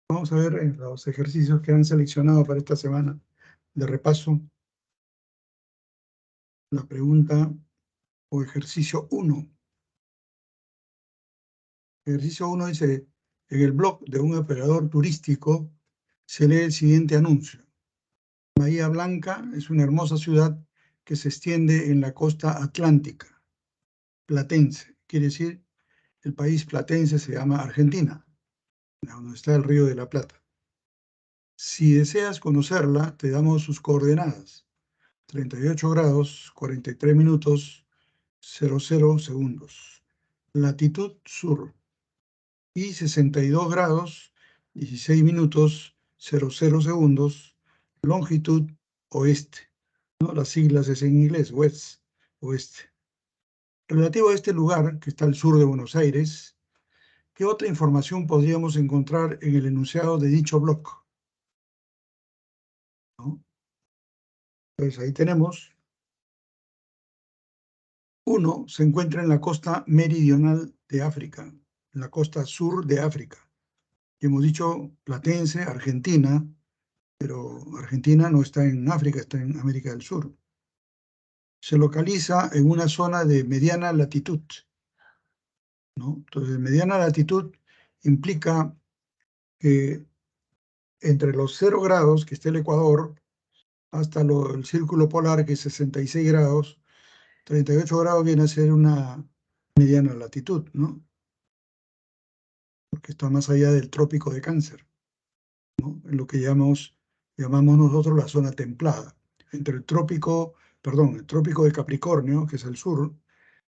Vamos a ver los ejercicios que han seleccionado para esta semana de repaso. La pregunta o ejercicio 1. Ejercicio 1 dice, en el blog de un operador turístico se lee el siguiente anuncio. Bahía Blanca es una hermosa ciudad que se extiende en la costa atlántica, platense. Quiere decir, el país platense se llama Argentina, donde está el Río de la Plata. Si deseas conocerla, te damos sus coordenadas. 38 grados, 43 minutos, 00 segundos. Latitud sur. Y 62 grados, 16 minutos, 00 segundos. Longitud oeste. ¿No? Las siglas es en inglés, west, oeste. Relativo a este lugar, que está al sur de Buenos Aires, ¿qué otra información podríamos encontrar en el enunciado de dicho blog? ¿No? Entonces ahí tenemos. 1 se encuentra en la costa meridional de África, en la costa sur de África. Y hemos dicho platense, Argentina, pero Argentina no está en África, está en América del Sur. Se localiza en una zona de mediana latitud, ¿no? Entonces, mediana latitud implica que entre los 0 grados, que está el Ecuador, hasta el círculo polar, que es 66 grados, 38 grados viene a ser una mediana latitud, ¿no? Porque está más allá del trópico de Cáncer, ¿no? En lo que llamamos nosotros la zona templada, entre el trópico de Capricornio, que es el sur,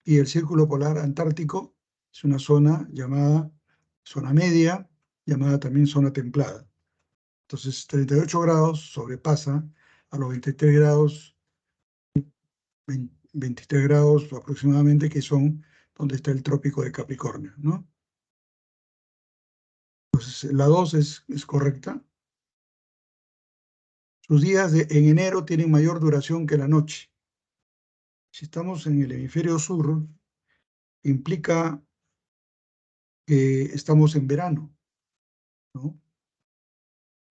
y el círculo polar antártico, es una zona llamada zona media, llamada también zona templada. Entonces, 38 grados sobrepasa a los 23 grados, 23 grados aproximadamente, que son donde está el trópico de Capricornio, ¿no? Entonces, la 2 es correcta. Sus días en enero tienen mayor duración que la noche. Si estamos en el hemisferio sur, implica que estamos en verano, ¿no?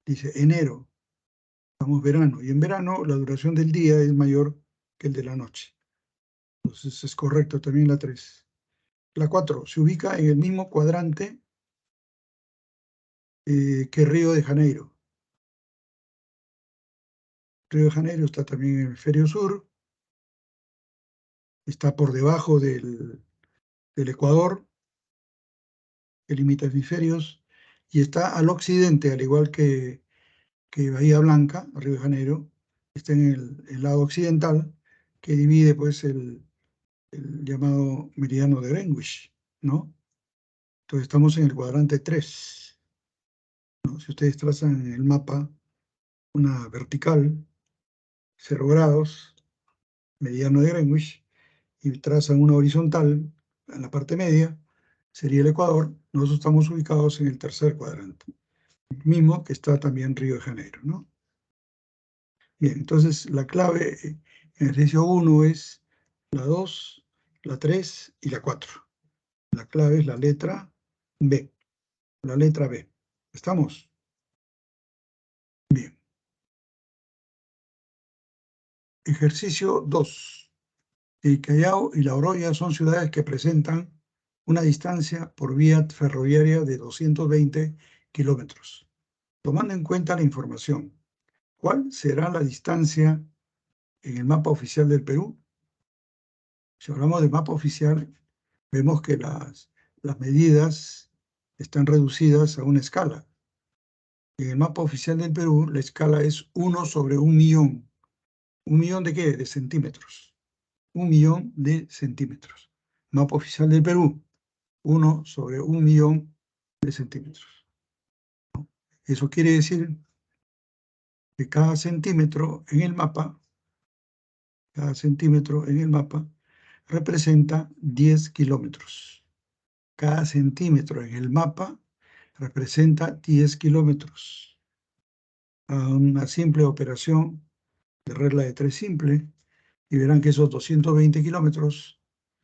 Dice enero, estamos verano, y en verano la duración del día es mayor que el de la noche. Entonces es correcto también la 3. La 4 se ubica en el mismo cuadrante que Río de Janeiro. Río de Janeiro está también en el hemisferio sur, está por debajo del Ecuador, que limita hemisferios, y está al occidente, al igual que Bahía Blanca, Río de Janeiro, está en el lado occidental, que divide pues el llamado meridiano de Greenwich, ¿no? Entonces estamos en el cuadrante 3, ¿no? Si ustedes trazan en el mapa una vertical, 0 grados, meridiano de Greenwich, y trazan una horizontal en la parte media, sería el Ecuador. Nosotros estamos ubicados en el tercer cuadrante, el mismo que está también Río de Janeiro, ¿no? Bien, entonces la clave en el ejercicio 1 es la 2, la 3 y la 4. La clave es la letra B. La letra B. ¿Estamos? Bien. Ejercicio 2. El Callao y La Oroya son ciudades que presentan una distancia por vía ferroviaria de 220 kilómetros. Tomando en cuenta la información, ¿cuál será la distancia en el mapa oficial del Perú? Si hablamos de mapa oficial, vemos que las medidas están reducidas a una escala. En el mapa oficial del Perú, la escala es 1 sobre 1.000.000. ¿1 millón de qué? De centímetros. 1 millón de centímetros. Mapa oficial del Perú, 1 sobre 1.000.000 de centímetros. Eso quiere decir que cada centímetro en el mapa, representa 10 kilómetros. Cada centímetro en el mapa representa 10 kilómetros. A una simple operación de regla de 3 simple, y verán que esos 220 kilómetros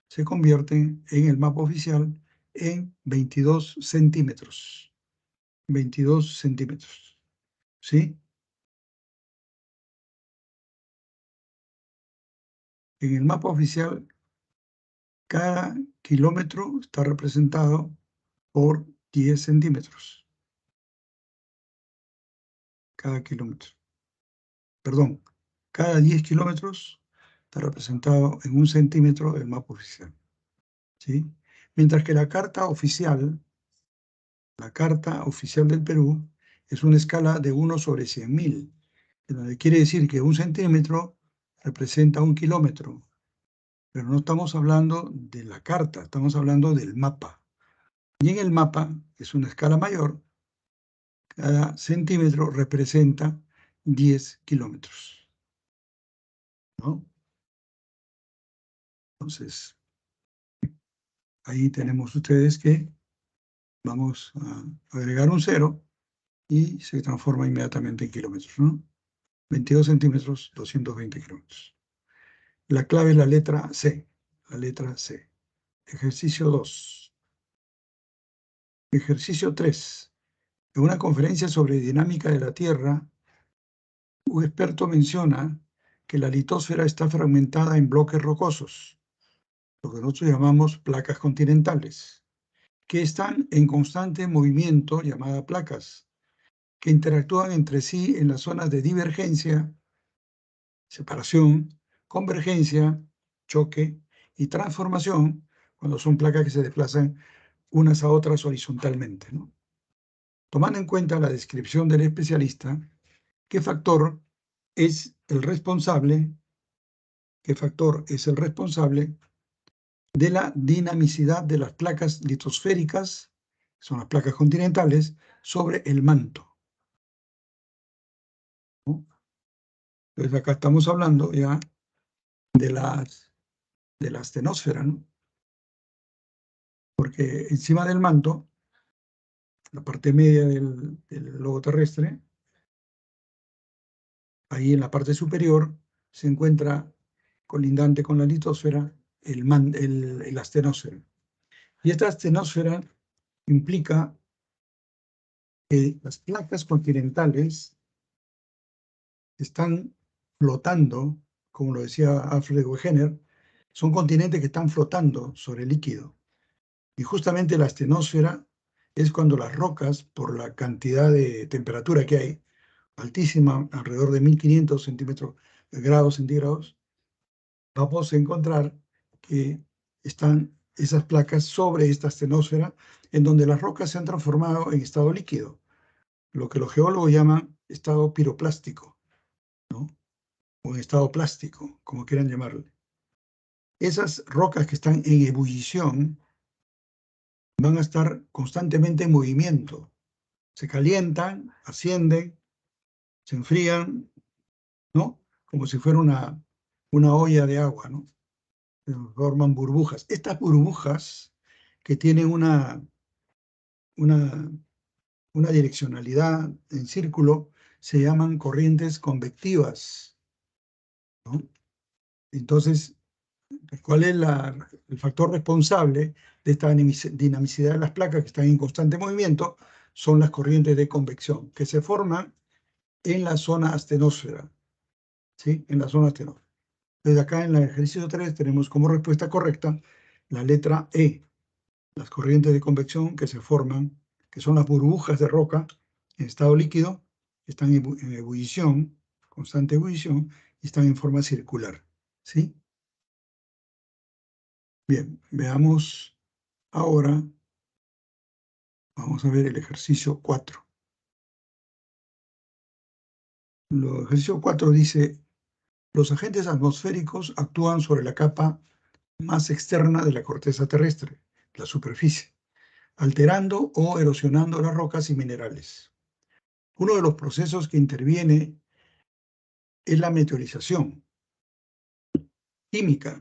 se convierten en el mapa oficial en 22 centímetros. 22 centímetros. ¿Sí? En el mapa oficial, cada kilómetro está representado por 10 centímetros. Cada kilómetro. Perdón, cada 10 kilómetros está representado en 1 centímetro el mapa oficial. ¿Sí? Mientras que la carta oficial del Perú es una escala de 1 sobre 100.000, donde quiere decir que 1 centímetro representa 1 kilómetro. Pero no estamos hablando de la carta, estamos hablando del mapa. Y en el mapa, que es una escala mayor, cada centímetro representa 10 kilómetros, ¿no? Entonces, ahí tenemos ustedes que vamos a agregar un 0 y se transforma inmediatamente en kilómetros, ¿no? 22 centímetros, 220 kilómetros. La clave es la letra C. La letra C. Ejercicio 2. Ejercicio 3. En una conferencia sobre dinámica de la Tierra, un experto menciona que la litosfera está fragmentada en bloques rocosos, lo que nosotros llamamos placas continentales, que están en constante movimiento, llamadas placas, que interactúan entre sí en las zonas de divergencia, separación, convergencia, choque y transformación, cuando son placas que se desplazan unas a otras horizontalmente, ¿no? Tomando en cuenta la descripción del especialista, ¿qué factor es el responsable de la dinamicidad de las placas litosféricas, que son las placas continentales, sobre el manto? ¿No? Entonces acá estamos hablando ya de la astenosfera, ¿no? Porque encima del manto, la parte media del globo terrestre, ahí en la parte superior, se encuentra colindante con la litosfera el astenosfera. Y esta astenosfera implica que las placas continentales están flotando, como lo decía Alfred Wegener, son continentes que están flotando sobre el líquido. Y justamente la astenosfera es cuando las rocas, por la cantidad de temperatura que hay, altísima, alrededor de 1500 grados centígrados, vamos a encontrar que están esas placas sobre esta astenosfera, en donde las rocas se han transformado en estado líquido, lo que los geólogos llaman estado piroplástico, ¿no? O en estado plástico, como quieran llamarle. Esas rocas que están en ebullición van a estar constantemente en movimiento. Se calientan, ascienden, se enfrían, ¿no? Como si fuera una olla de agua, ¿no? Forman burbujas. Estas burbujas que tienen una direccionalidad en círculo se llaman corrientes convectivas, ¿no? Entonces, ¿cuál es el factor responsable de esta dinamicidad de las placas que están en constante movimiento? Son las corrientes de convección que se forman en la zona astenosfera, ¿sí? En la zona astenosfera. Entonces acá en el ejercicio 3 tenemos como respuesta correcta la letra E, las corrientes de convección que se forman, que son las burbujas de roca en estado líquido, están en ebullición, constante ebullición, y están en forma circular, ¿sí? Bien, veamos ahora, vamos a ver el ejercicio 4. El ejercicio 4 dice, los agentes atmosféricos actúan sobre la capa más externa de la corteza terrestre, la superficie, alterando o erosionando las rocas y minerales. Uno de los procesos que interviene es la meteorización química.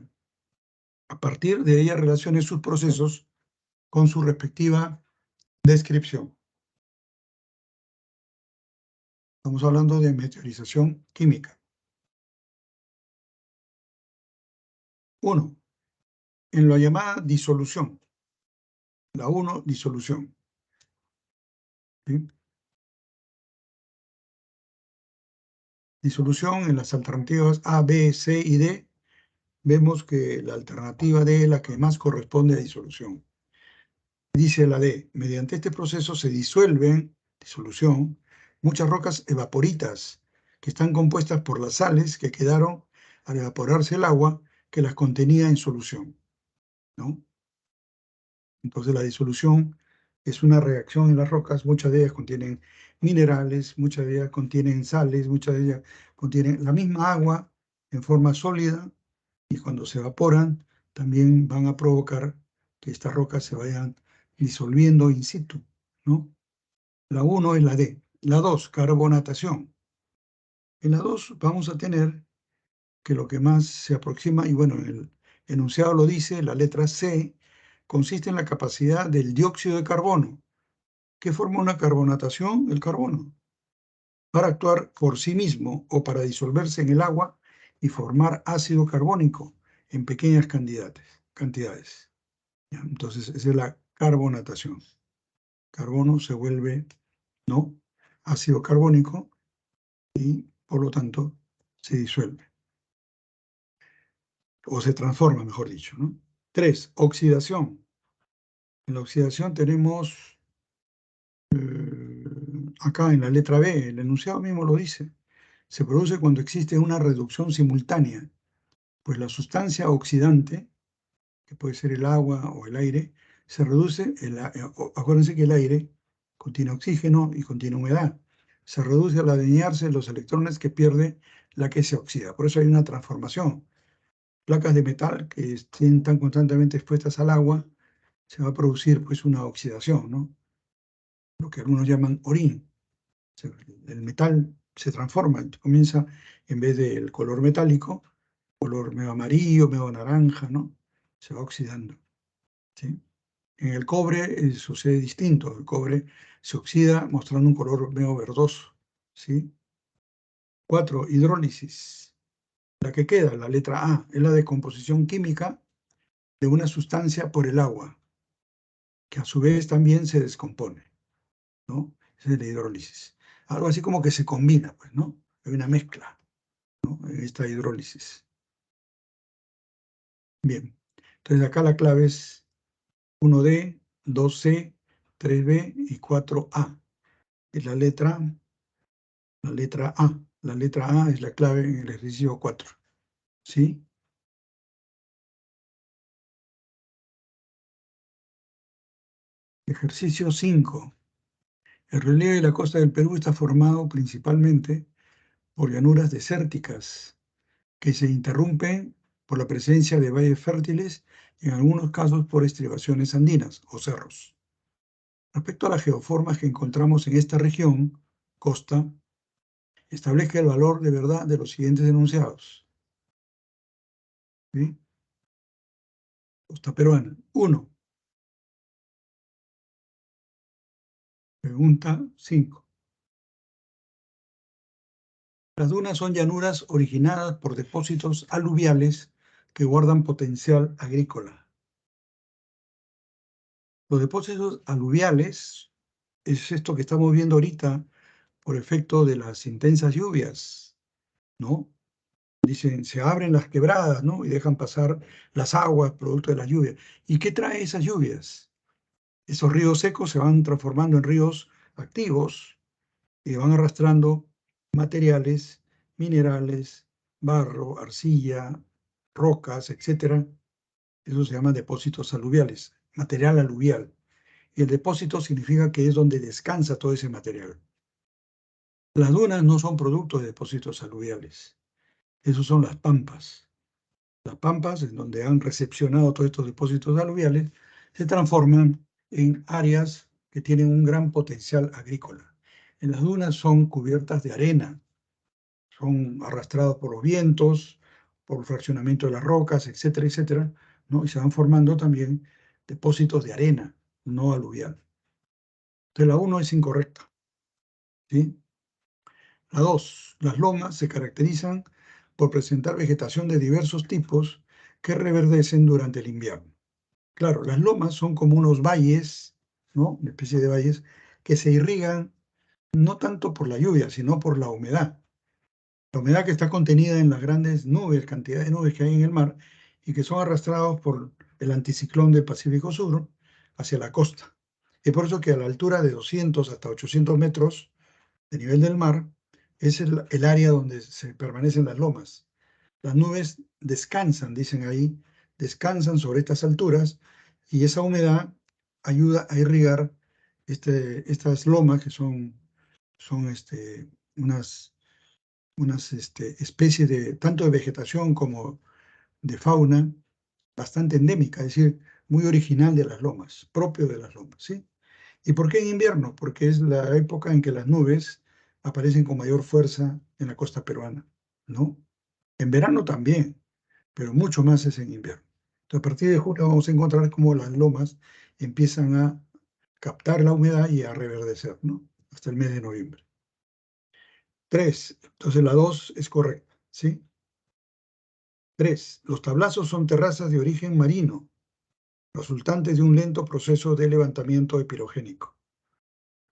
A partir de ella relacione sus procesos con su respectiva descripción. Estamos hablando de meteorización química. 1. En la llamada disolución. La 1, disolución. ¿Sí? disolución en las alternativas A, B, C y D, vemos que la alternativa D es la que más corresponde a disolución. Dice la D, mediante este proceso se disuelven, disolución, muchas rocas evaporitas que están compuestas por las sales que quedaron al evaporarse el agua que las contenía en solución, ¿no? Entonces la disolución es una reacción en las rocas, muchas de ellas contienen minerales, muchas de ellas contienen sales, muchas de ellas contienen la misma agua en forma sólida y cuando se evaporan también van a provocar que estas rocas se vayan disolviendo in situ, ¿no? La 1 es la D. La 2, carbonatación. En la 2 vamos a tener que lo que más se aproxima, y bueno, el enunciado lo dice, la letra C, consiste en la capacidad del dióxido de carbono. ¿Qué forma una carbonatación? El carbono. Para actuar por sí mismo o para disolverse en el agua y formar ácido carbónico en pequeñas cantidades. ¿Ya? Entonces, esa es la carbonatación. Carbono se vuelve, ¿no?, ácido carbónico y, por lo tanto, se disuelve. O se transforma, mejor dicho, ¿no? 3, oxidación. En la oxidación tenemos acá en la letra B, el enunciado mismo lo dice. Se produce cuando existe una reducción simultánea, pues la sustancia oxidante, que puede ser el agua o el aire, se reduce, acuérdense que el aire contiene oxígeno y contiene humedad, se reduce al dañarse los electrones que pierde la que se oxida. Por eso hay una transformación. Placas de metal que están constantemente expuestas al agua, se va a producir pues una oxidación, ¿no? Lo que algunos llaman orín. El metal se transforma, comienza, en vez del color metálico, color medio amarillo, medio naranja, ¿no? Se va oxidando, ¿sí? En el cobre sucede distinto. El cobre se oxida mostrando un color medio verdoso, ¿sí? 4, hidrólisis. La que queda, la letra A, es la decomposición química de una sustancia por el agua, que a su vez también se descompone, ¿no? Esa es la hidrólisis. Algo así como que se combina, pues, ¿no? Hay una mezcla, ¿no?, en esta hidrólisis. Bien, entonces acá la clave es 1D, 2C, 3B y 4A. Es la letra A. La letra A es la clave en el ejercicio 4. ¿Sí? Ejercicio 5. El relieve de la costa del Perú está formado principalmente por llanuras desérticas que se interrumpen por la presencia de valles fértiles y en algunos casos por estribaciones andinas o cerros. Respecto a las geoformas que encontramos en esta región, costa, establezca el valor de verdad de los siguientes enunciados. ¿Sí? Costa peruana. 1. Pregunta 5. Las dunas son llanuras originadas por depósitos aluviales que guardan potencial agrícola. Los depósitos aluviales es esto que estamos viendo ahorita por efecto de las intensas lluvias, ¿no? Dicen, se abren las quebradas, ¿no?, y dejan pasar las aguas producto de las lluvias. ¿Y qué trae esas lluvias? Esos ríos secos se van transformando en ríos activos y van arrastrando materiales, minerales, barro, arcilla, rocas, etcétera. Eso se llama depósitos aluviales, material aluvial. Y el depósito significa que es donde descansa todo ese material. Las dunas no son producto de depósitos aluviales. Esos son las pampas. Las pampas, en donde han recepcionado todos estos depósitos aluviales, se transforman en áreas que tienen un gran potencial agrícola. En las dunas son cubiertas de arena, son arrastrados por los vientos, por el fraccionamiento de las rocas, etcétera, etcétera, ¿no? Y se van formando también depósitos de arena, no aluvial. Entonces la 1 es incorrecta, ¿sí? La 2, las lomas se caracterizan por presentar vegetación de diversos tipos que reverdecen durante el invierno. Claro, las lomas son como unos valles, ¿no?, una especie de valles que se irrigan no tanto por la lluvia, sino por la humedad. La humedad que está contenida en las grandes nubes, cantidad de nubes que hay en el mar, y que son arrastrados por el anticiclón del Pacífico Sur hacia la costa. Es por eso que a la altura de 200 hasta 800 metros de nivel del mar es el área donde se permanecen las lomas. Las nubes descansan, dicen ahí, descansan sobre estas alturas y esa humedad ayuda a irrigar estas lomas que son unas, especies de tanto de vegetación como de fauna bastante endémica, es decir, muy original de las lomas, propio de las lomas, ¿sí? ¿Y por qué en invierno? Porque es la época en que las nubes aparecen con mayor fuerza en la costa peruana, ¿no? En verano también, pero mucho más es en invierno. Entonces, a partir de julio vamos a encontrar cómo las lomas empiezan a captar la humedad y a reverdecer, ¿no? Hasta el mes de noviembre. 3. Entonces la 2 es correcta, ¿sí? 3. Los tablazos son terrazas de origen marino, resultantes de un lento proceso de levantamiento epirogénico.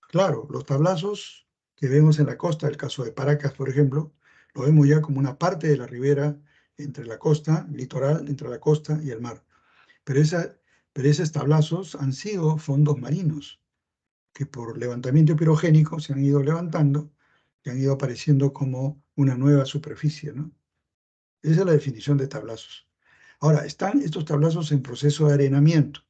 Claro, los tablazos que vemos en la costa, el caso de Paracas, por ejemplo, lo vemos ya como una parte de la ribera entre la costa, litoral, entre la costa y el mar. Pero, pero esos tablazos han sido fondos marinos que por levantamiento pirogénico se han ido levantando y han ido apareciendo como una nueva superficie, ¿no? Esa es la definición de tablazos. Ahora, están estos tablazos en proceso de arenamiento.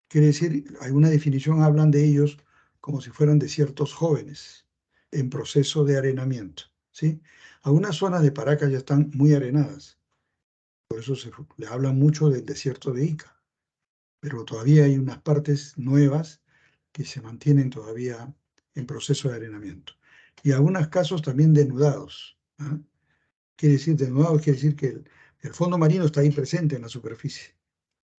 Quiere decir, alguna definición hablan de ellos como si fueran desiertos jóvenes en proceso de arenamiento, ¿sí? Algunas zonas de Paracas ya están muy arenadas, por eso le hablan mucho del desierto de Ica, pero todavía hay unas partes nuevas que se mantienen todavía en proceso de arenamiento. Y algunos casos también denudados. ¿Ah? Quiere decir, denudados quiere decir que el fondo marino está ahí presente en la superficie.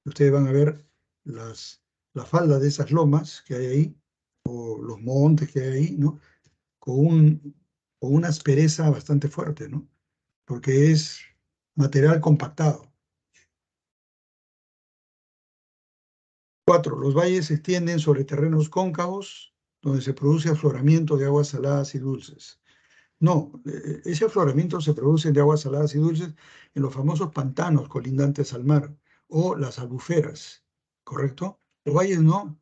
Ustedes van a ver las faldas de esas lomas que hay ahí, o los montes que hay ahí, ¿no? Con una aspereza bastante fuerte, ¿no? Porque es material compactado. 4. Los valles se extienden sobre terrenos cóncavos donde se produce afloramiento de aguas saladas y dulces. No, ese afloramiento se produce de aguas saladas y dulces en los famosos pantanos colindantes al mar o las albuferas, ¿correcto? Los valles no.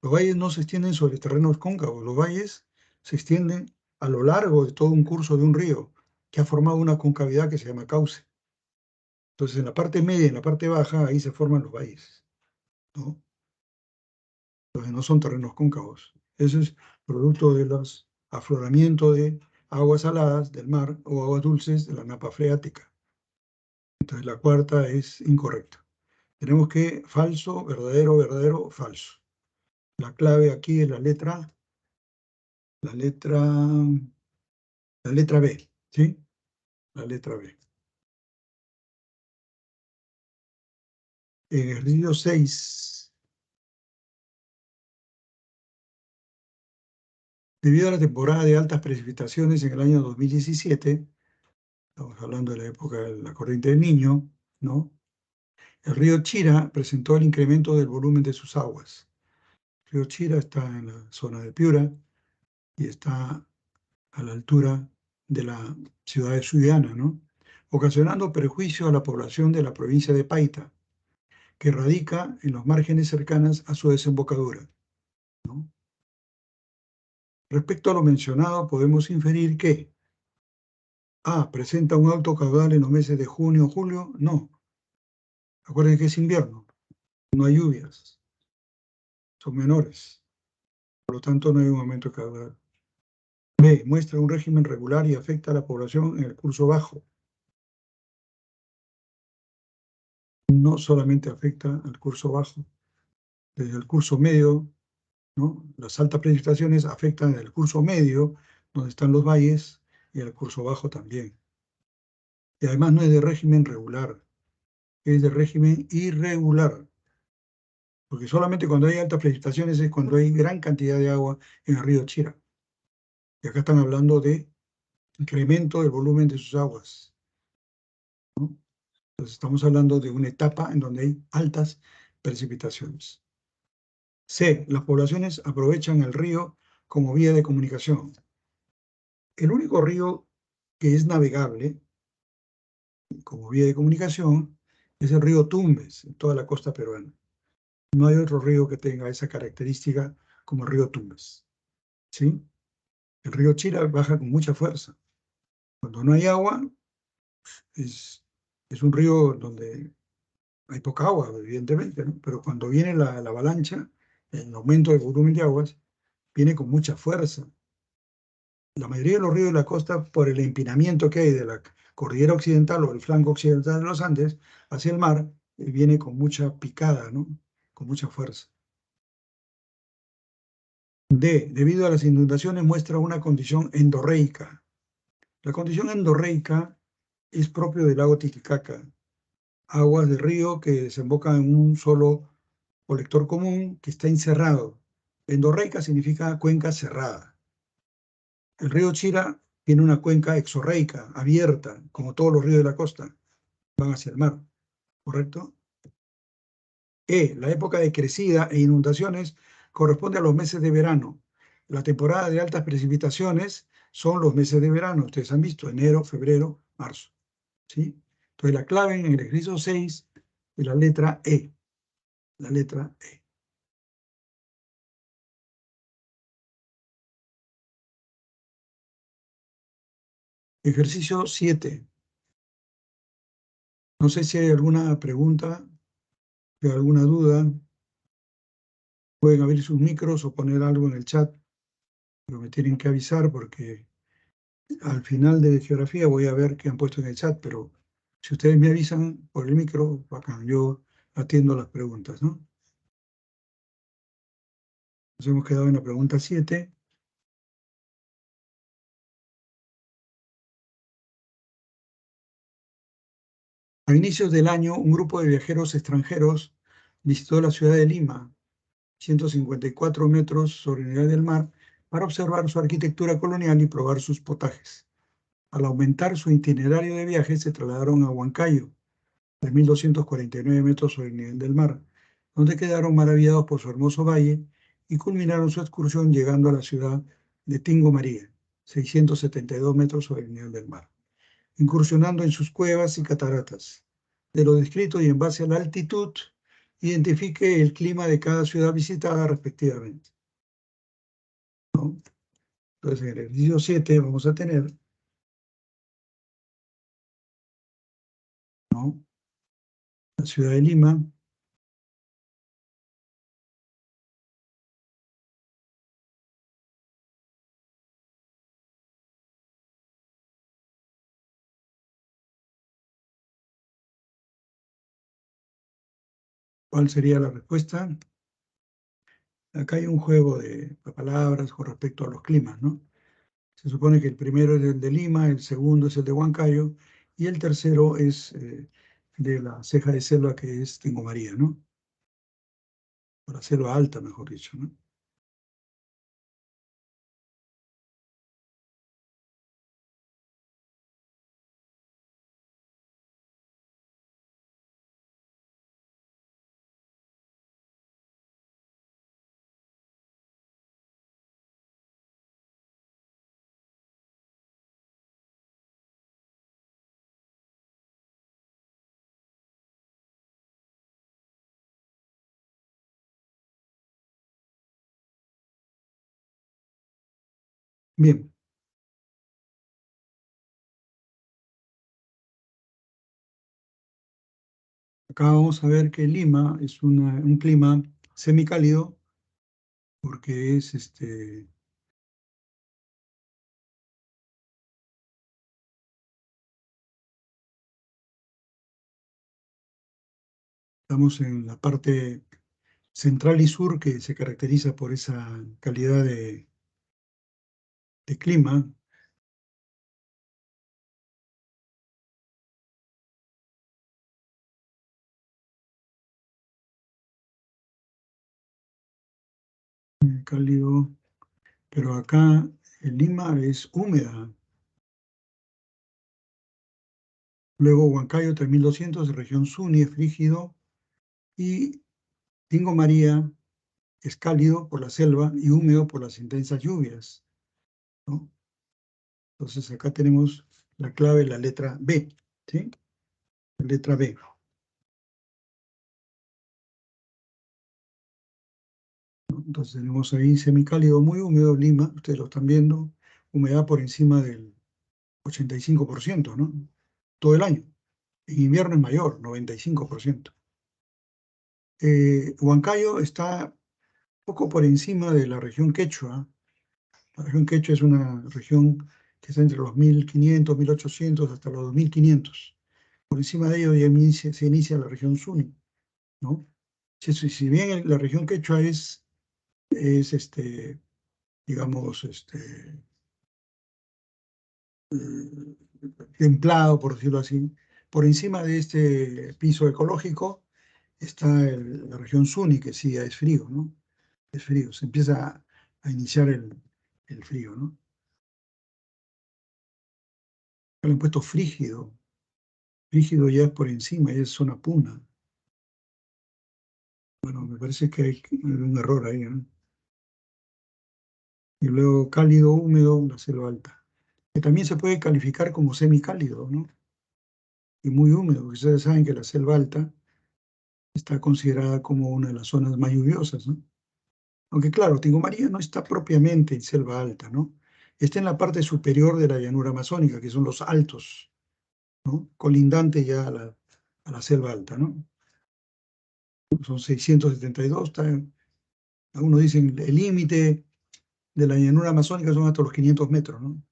Los valles no se extienden sobre terrenos cóncavos, los valles se extienden a lo largo de todo un curso de un río que ha formado una concavidad que se llama cauce. Entonces, en la parte media y en la parte baja, ahí se forman los valles, ¿no? Entonces, no son terrenos cóncavos. Eso es producto de los afloramientos de aguas saladas del mar o aguas dulces de la napa freática. Entonces, la cuarta es incorrecta. Tenemos que falso, verdadero, verdadero, falso. La clave aquí es la letra La letra B, ¿sí? La letra B. En el ejercicio 6, debido a la temporada de altas precipitaciones en el año 2017, estamos hablando de la época de la corriente del Niño, ¿no? El río Chira presentó el incremento del volumen de sus aguas. El río Chira está en la zona de Piura y está a la altura de la ciudad de Sullana, ¿no? Ocasionando perjuicio a la población de la provincia de Paita, que radica en los márgenes cercanas a su desembocadura, ¿no? Respecto a lo mencionado, podemos inferir que A. Presenta un alto caudal en los meses de junio o julio. No. Acuérdense que es invierno. No hay lluvias. Son menores. Por lo tanto, no hay un aumento caudal. B. Muestra un régimen regular y afecta a la población en el curso bajo. No solamente afecta al curso bajo. Desde el curso medio, ¿no? Las altas precipitaciones afectan el curso medio, donde están los valles, y el curso bajo también. Y además no es de régimen regular, es de régimen irregular. Porque solamente cuando hay altas precipitaciones es cuando hay gran cantidad de agua en el río Chira. Y acá están hablando de incremento del volumen de sus aguas, ¿no? Entonces estamos hablando de una etapa en donde hay altas precipitaciones. C. Las poblaciones aprovechan el río como vía de comunicación. El único río que es navegable como vía de comunicación, es el río Tumbes, en toda la costa peruana. No hay otro río que tenga esa característica como el río Tumbes, ¿sí? El río Chira baja con mucha fuerza. Cuando no hay agua, es, es un río donde hay poca agua, evidentemente, ¿no? Pero cuando viene la avalancha, el aumento del volumen de aguas, viene con mucha fuerza. La mayoría de los ríos de la costa, por el empinamiento que hay de la cordillera occidental o el flanco occidental de los Andes hacia el mar, viene con mucha picada, ¿no? Con mucha fuerza. D, debido a las inundaciones, muestra una condición endorreica. La condición endorreica es propio del lago Titicaca, aguas de río que desembocan en un solo colector común que está encerrado. Endorreica significa cuenca cerrada. El río Chira tiene una cuenca exorreica, abierta, como todos los ríos de la costa, van hacia el mar, ¿correcto? La época de crecida e inundaciones corresponde a los meses de verano. La temporada de altas precipitaciones son los meses de verano, ustedes han visto, enero, febrero, marzo, ¿sí? Entonces la clave en el ejercicio 6 es la letra E, la letra E. Ejercicio 7. No sé si hay alguna pregunta, alguna duda. Pueden abrir sus micros o poner algo en el chat, pero me tienen que avisar porque al final de geografía voy a ver qué han puesto en el chat, pero si ustedes me avisan por el micro, bacán, yo atiendo las preguntas, ¿no? Nos hemos quedado en la pregunta 7. A inicios del año, un grupo de viajeros extranjeros visitó la ciudad de Lima, 154 metros sobre el nivel del mar, para observar su arquitectura colonial y probar sus potajes. Al aumentar su itinerario de viaje, se trasladaron a Huancayo, de 1.249 metros sobre el nivel del mar, donde quedaron maravillados por su hermoso valle y culminaron su excursión llegando a la ciudad de Tingo María, 672 metros sobre el nivel del mar, incursionando en sus cuevas y cataratas. De lo descrito y en base a la altitud, identifique el clima de cada ciudad visitada respectivamente, ¿no? Entonces, en el ejercicio 7 vamos a tener, ¿no?, la ciudad de Lima. ¿Cuál sería la respuesta? Acá hay un juego de palabras con respecto a los climas, ¿no? Se supone que el primero es el de Lima, el segundo es el de Huancayo y el tercero es de la ceja de selva que es Tingo María, ¿no? O la selva alta, mejor dicho, ¿no? Bien, acá vamos a ver que Lima es un clima semicálido porque estamos en la parte central y sur que se caracteriza por esa calidad de clima. Cálido, pero acá en Lima es húmeda. Luego Huancayo 3200, región Suni, es frígido. Y Tingo María es cálido por la selva y húmedo por las intensas lluvias, ¿no? Entonces acá tenemos la clave, la letra B, ¿sí? La letra B. Entonces tenemos ahí semicálido muy húmedo, Lima, ustedes lo están viendo, humedad por encima del 85%, ¿no? Todo el año. En invierno es mayor, 95%. Huancayo está poco por encima de la región Quechua. La región Quechua es una región que está entre los 1500, 1800 hasta los 2500. Por encima de ello ya se inicia la región Suni, ¿no? Si bien la región Quechua es digamos, templado, por decirlo así, por encima de este piso ecológico está la región Suni, que sí es frío, ¿no? Es frío, se empieza a iniciar el frío, ¿no? Le han puesto frígido. Frígido ya es por encima, ya es zona puna. Bueno, me parece que hay un error ahí, ¿no? Y luego cálido, húmedo, la selva alta. Que también se puede calificar como semicálido, ¿no? Y muy húmedo, porque ustedes saben que la selva alta está considerada como una de las zonas más lluviosas, ¿no? Aunque claro, Tingo María no está propiamente en selva alta, ¿no? Está en la parte superior de la llanura amazónica, que son los altos, ¿no? Colindante ya a la selva alta, ¿no? Son 672, algunos dicen el límite de la llanura amazónica son hasta los 500 metros, ¿no?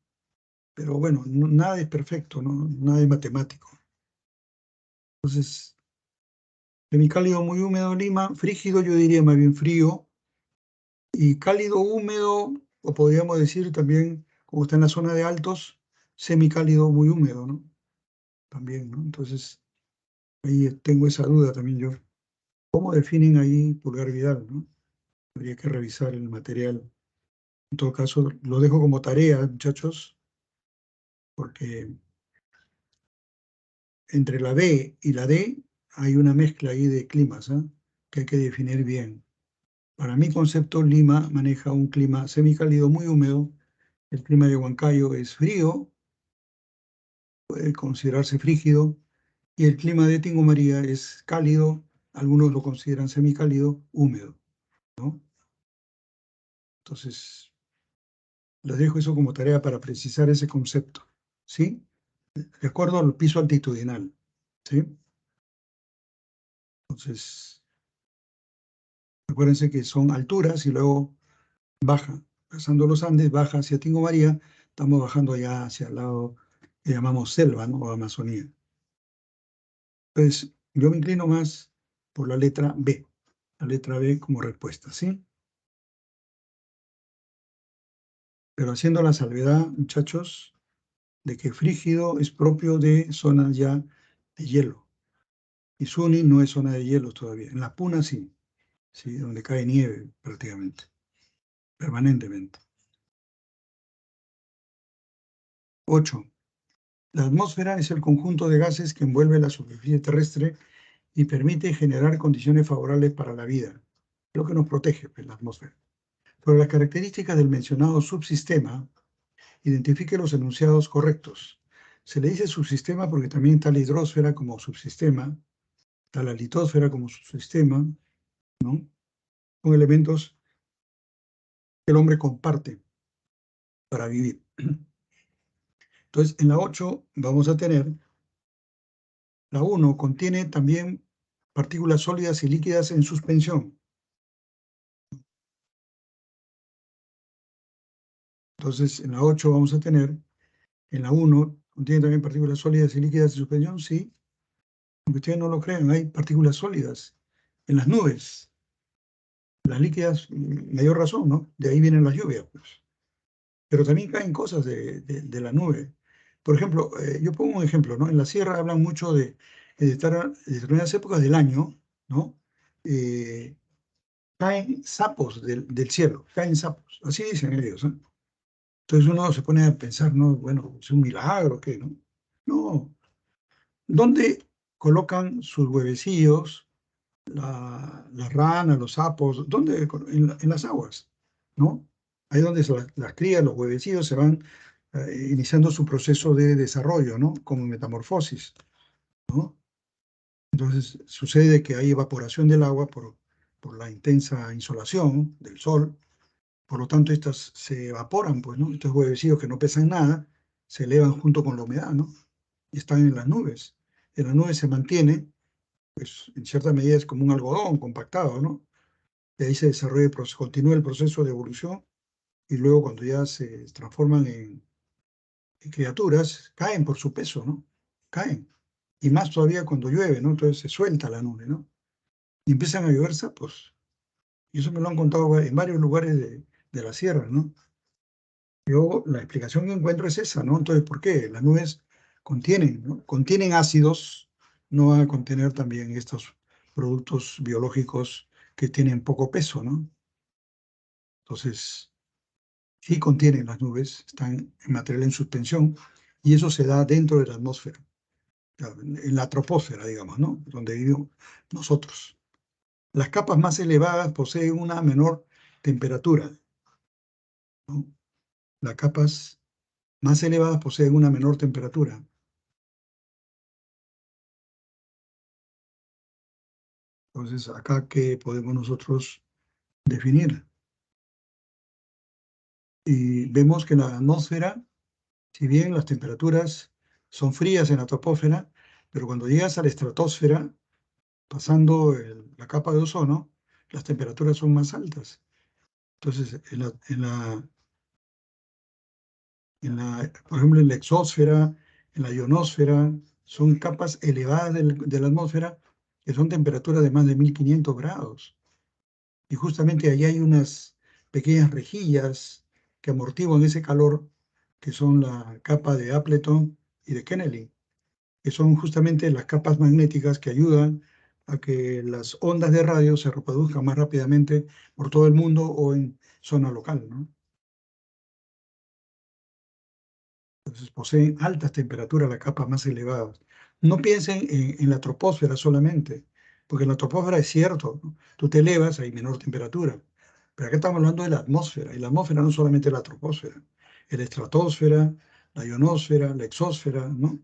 Pero bueno, nada es perfecto, ¿no? Nada es matemático. Entonces, semicálido muy húmedo Lima, frígido yo diría más bien frío, y cálido húmedo, o podríamos decir también, como está en la zona de altos, semicálido muy húmedo, ¿no? También, ¿no? Entonces, ahí tengo esa duda también yo. ¿Cómo definen ahí Pulgar Vidal, ¿no? Habría que revisar el material. En todo caso, lo dejo como tarea, muchachos, porque entre la B y la D hay una mezcla ahí de climas, ¿ah? Que hay que definir bien. Para mi concepto, Lima maneja un clima semicálido muy húmedo. El clima de Huancayo es frío, puede considerarse frígido, y el clima de Tingo María es cálido, algunos lo consideran semicálido, húmedo, ¿no? Entonces, les dejo eso como tarea para precisar ese concepto, ¿sí? De acuerdo al piso altitudinal, ¿sí? Entonces, acuérdense que son alturas y luego baja, pasando los Andes, baja hacia Tingo María, estamos bajando ya hacia el lado que llamamos selva, ¿no? O Amazonía. Entonces, yo me inclino más por la letra B como respuesta, ¿sí? Pero haciendo la salvedad, muchachos, de que frígido es propio de zonas ya de hielo. Y Suni no es zona de hielo todavía. En las Punas sí, sí, donde cae nieve prácticamente, permanentemente. 8. La atmósfera es el conjunto de gases que envuelve la superficie terrestre y permite generar condiciones favorables para la vida. Lo que nos protege, pues, la atmósfera. Sobre las características del mencionado subsistema, identifique los enunciados correctos. Se le dice subsistema porque también está la hidrosfera como subsistema, está la litosfera como subsistema, ¿no? Son elementos que el hombre comparte para vivir. Entonces, en la 8 vamos a tener, la 1 contiene también partículas sólidas y líquidas en suspensión. Entonces, en la 8 vamos a tener, en la 1 contiene también partículas sólidas y líquidas en suspensión, sí. Aunque ustedes no lo crean, hay partículas sólidas en las nubes. Las líquidas, mayor razón, ¿no? De ahí vienen las lluvias, pues. Pero también caen cosas de la nube. Por ejemplo, yo pongo un ejemplo, ¿no? En la sierra hablan mucho de estar en determinadas épocas del año, ¿no? Eh, caen sapos del cielo, caen sapos, así dicen ellos, ¿no? Entonces uno se pone a pensar, ¿no? Bueno, es un milagro, ¿qué, no? No. ¿Dónde colocan sus huevecillos las ranas, los sapos? ¿Dónde? En las aguas, ¿no? Ahí donde las crías, los huevecillos se van iniciando su proceso de desarrollo, ¿no? Como metamorfosis, ¿no? Entonces sucede que hay evaporación del agua por la intensa insolación del sol, por lo tanto estas se evaporan, pues, ¿no? Estos huevecillos que no pesan nada se elevan junto con la humedad, ¿no? Y están en las nubes. En las nubes se mantiene, pues en cierta medida es como un algodón compactado, ¿no? Y ahí se desarrolla, continúa el proceso de evolución y luego cuando ya se transforman en criaturas, caen por su peso, ¿no? Caen. Y más todavía cuando llueve, ¿no? Entonces se suelta la nube, ¿no? Y empiezan a llover sapos. Y eso me lo han contado en varios lugares de la sierra, ¿no? Yo la explicación que encuentro es esa, ¿no? Entonces, ¿por qué? Las nubes contienen, ¿no? Contienen ácidos, no van a contener también estos productos biológicos que tienen poco peso, ¿no? Entonces, sí contienen las nubes, están en material en suspensión, y eso se da dentro de la atmósfera, en la troposfera, digamos, ¿no? Donde vivimos nosotros. Las capas más elevadas poseen una menor temperatura, ¿no? Las capas más elevadas poseen una menor temperatura. Entonces, acá, ¿qué podemos nosotros definir? Y vemos que en la atmósfera, si bien las temperaturas son frías en la troposfera, pero cuando llegas a la estratosfera, pasando la capa de ozono, las temperaturas son más altas. Entonces, por ejemplo, en la exósfera, en la ionosfera, son capas elevadas de la atmósfera que son temperaturas de más de 1500 grados. Y justamente ahí hay unas pequeñas rejillas que amortiguan ese calor, que son la capa de Appleton y de Kennedy, que son justamente las capas magnéticas que ayudan a que las ondas de radio se reproduzcan más rápidamente por todo el mundo o en zona local, ¿no? Entonces poseen altas temperaturas las capas más elevadas. No piensen en la troposfera solamente, porque en la troposfera es cierto, ¿no? Tú te elevas, hay menor temperatura. Pero acá estamos hablando de la atmósfera, y la atmósfera no solamente la troposfera, es la estratosfera, la ionosfera, la exósfera, ¿no?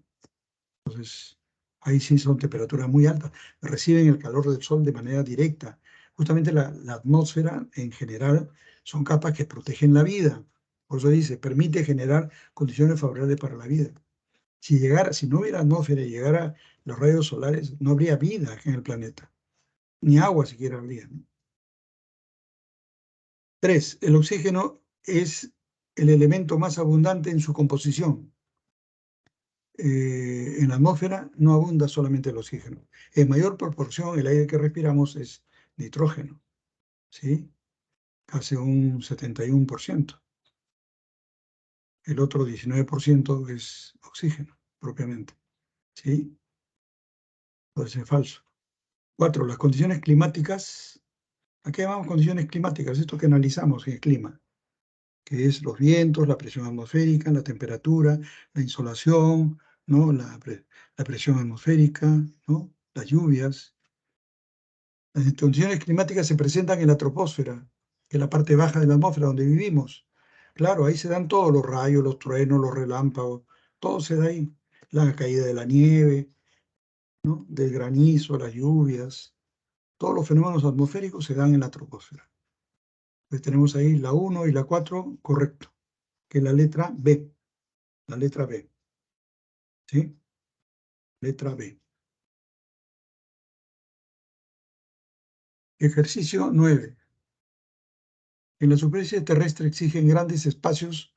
Entonces, ahí sí son temperaturas muy altas. Reciben el calor del sol de manera directa. Justamente la atmósfera en general son capas que protegen la vida. Por eso dice, permite generar condiciones favorables para la vida. Si no hubiera atmósfera y llegara los rayos solares, no habría vida en el planeta. Ni agua siquiera habría, ¿no? 3. El oxígeno es el elemento más abundante en su composición. En la atmósfera no abunda solamente el oxígeno. En mayor proporción, el aire que respiramos es nitrógeno, ¿sí? Casi un 71%. El otro 19% es oxígeno, propiamente, ¿sí? Entonces es falso. 4. Las condiciones climáticas. ¿A qué llamamos condiciones climáticas? Esto que analizamos en el clima, que es los vientos, la presión atmosférica, la temperatura, la insolación, ¿no? La presión atmosférica, ¿no? Las lluvias. Las condiciones climáticas se presentan en la troposfera, que es la parte baja de la atmósfera donde vivimos. Claro, ahí se dan todos los rayos, los truenos, los relámpagos, todo se da ahí. La caída de la nieve, ¿no? Del granizo, las lluvias, todos los fenómenos atmosféricos se dan en la troposfera. Entonces tenemos ahí la 1 y la 4, correcto, que es la letra B. La letra B, ¿sí? Letra B. Ejercicio 9. En la superficie terrestre exigen grandes espacios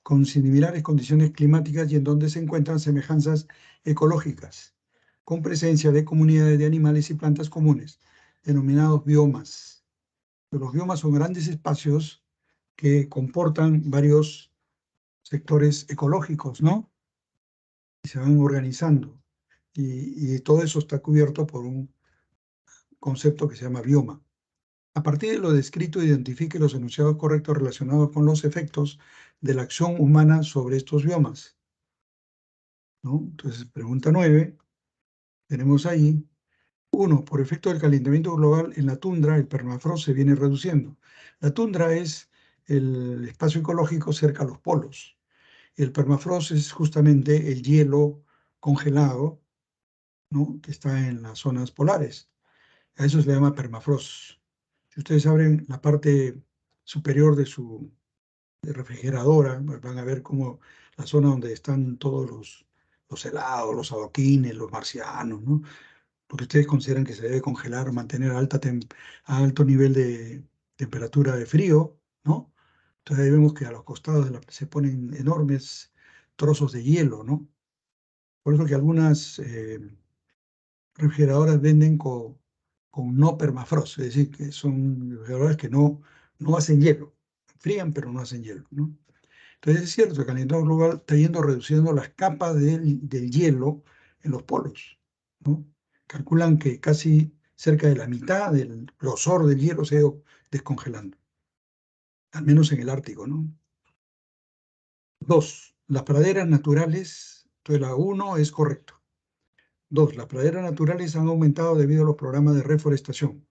con similares condiciones climáticas y en donde se encuentran semejanzas ecológicas, con presencia de comunidades de animales y plantas comunes, denominados biomas. Los biomas son grandes espacios que comportan varios sectores ecológicos, ¿no? Y se van organizando. Y todo eso está cubierto por un concepto que se llama bioma. A partir de lo descrito, identifique los enunciados correctos relacionados con los efectos de la acción humana sobre estos biomas, ¿no? Entonces, pregunta 9, tenemos ahí, 1. Por efecto del calentamiento global en la tundra, el permafrost se viene reduciendo. La tundra es el espacio ecológico cerca a los polos. El permafrost es justamente el hielo congelado, ¿no?, que está en las zonas polares. A eso se le llama permafrost. Si ustedes abren la parte superior de su refrigeradora, pues van a ver cómo la zona donde están todos los helados, los adoquines, los marcianos, ¿no?, lo que ustedes consideran que se debe congelar o mantener a alto nivel de temperatura de frío, ¿no? Entonces ahí vemos que a los costados se ponen enormes trozos de hielo, ¿no? Por eso que algunas refrigeradoras venden con no permafrost, es decir, que son refrigeradoras que no hacen hielo, frían pero no hacen hielo, ¿no? Entonces es cierto que el calentamiento global está yendo reduciendo las capas del hielo en los polos, ¿no? Calculan que casi cerca de la mitad del grosor del hielo se ha ido descongelando, al menos en el Ártico, ¿no? Dos, las praderas naturales, entonces la uno es correcto. Dos, las praderas naturales han aumentado debido a los programas de reforestación.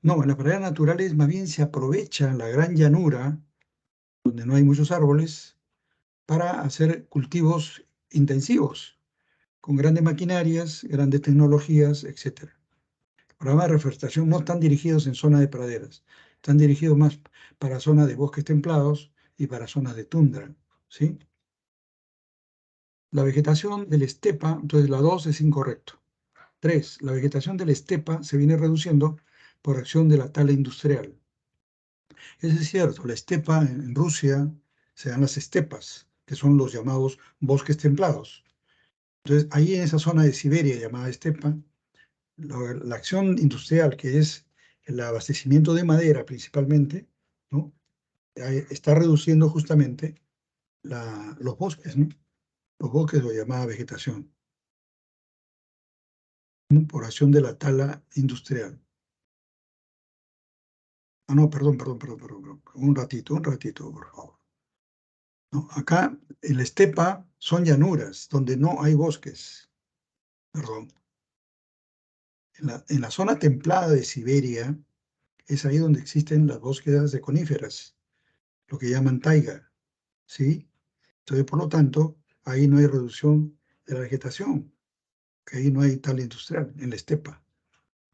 No, en las praderas naturales más bien se aprovecha la gran llanura, donde no hay muchos árboles, para hacer cultivos intensivos, con grandes maquinarias, grandes tecnologías, etc. Los programas de reforestación no están dirigidos en zonas de praderas, están dirigidos más para zonas de bosques templados y para zonas de tundra, ¿sí? La vegetación del estepa, entonces la 2 es incorrecto. 3, la vegetación del estepa se viene reduciendo por acción de la tala industrial. Eso es cierto, la estepa en Rusia se dan las estepas, que son los llamados bosques templados. Entonces, ahí en esa zona de Siberia llamada estepa, la acción industrial, que es el abastecimiento de madera principalmente, ¿no?, está reduciendo justamente los bosques, ¿no? Los bosques, lo llamada vegetación, ¿no?, por acción de la tala industrial. Ah, no, perdón. Un ratito, por favor. No, acá en la estepa son llanuras donde no hay bosques. Perdón. En la zona templada de Siberia es ahí donde existen las búsquedas de coníferas, lo que llaman taiga, ¿sí? Entonces, por lo tanto, ahí no hay reducción de la vegetación, que ahí no hay tala industrial, en la estepa.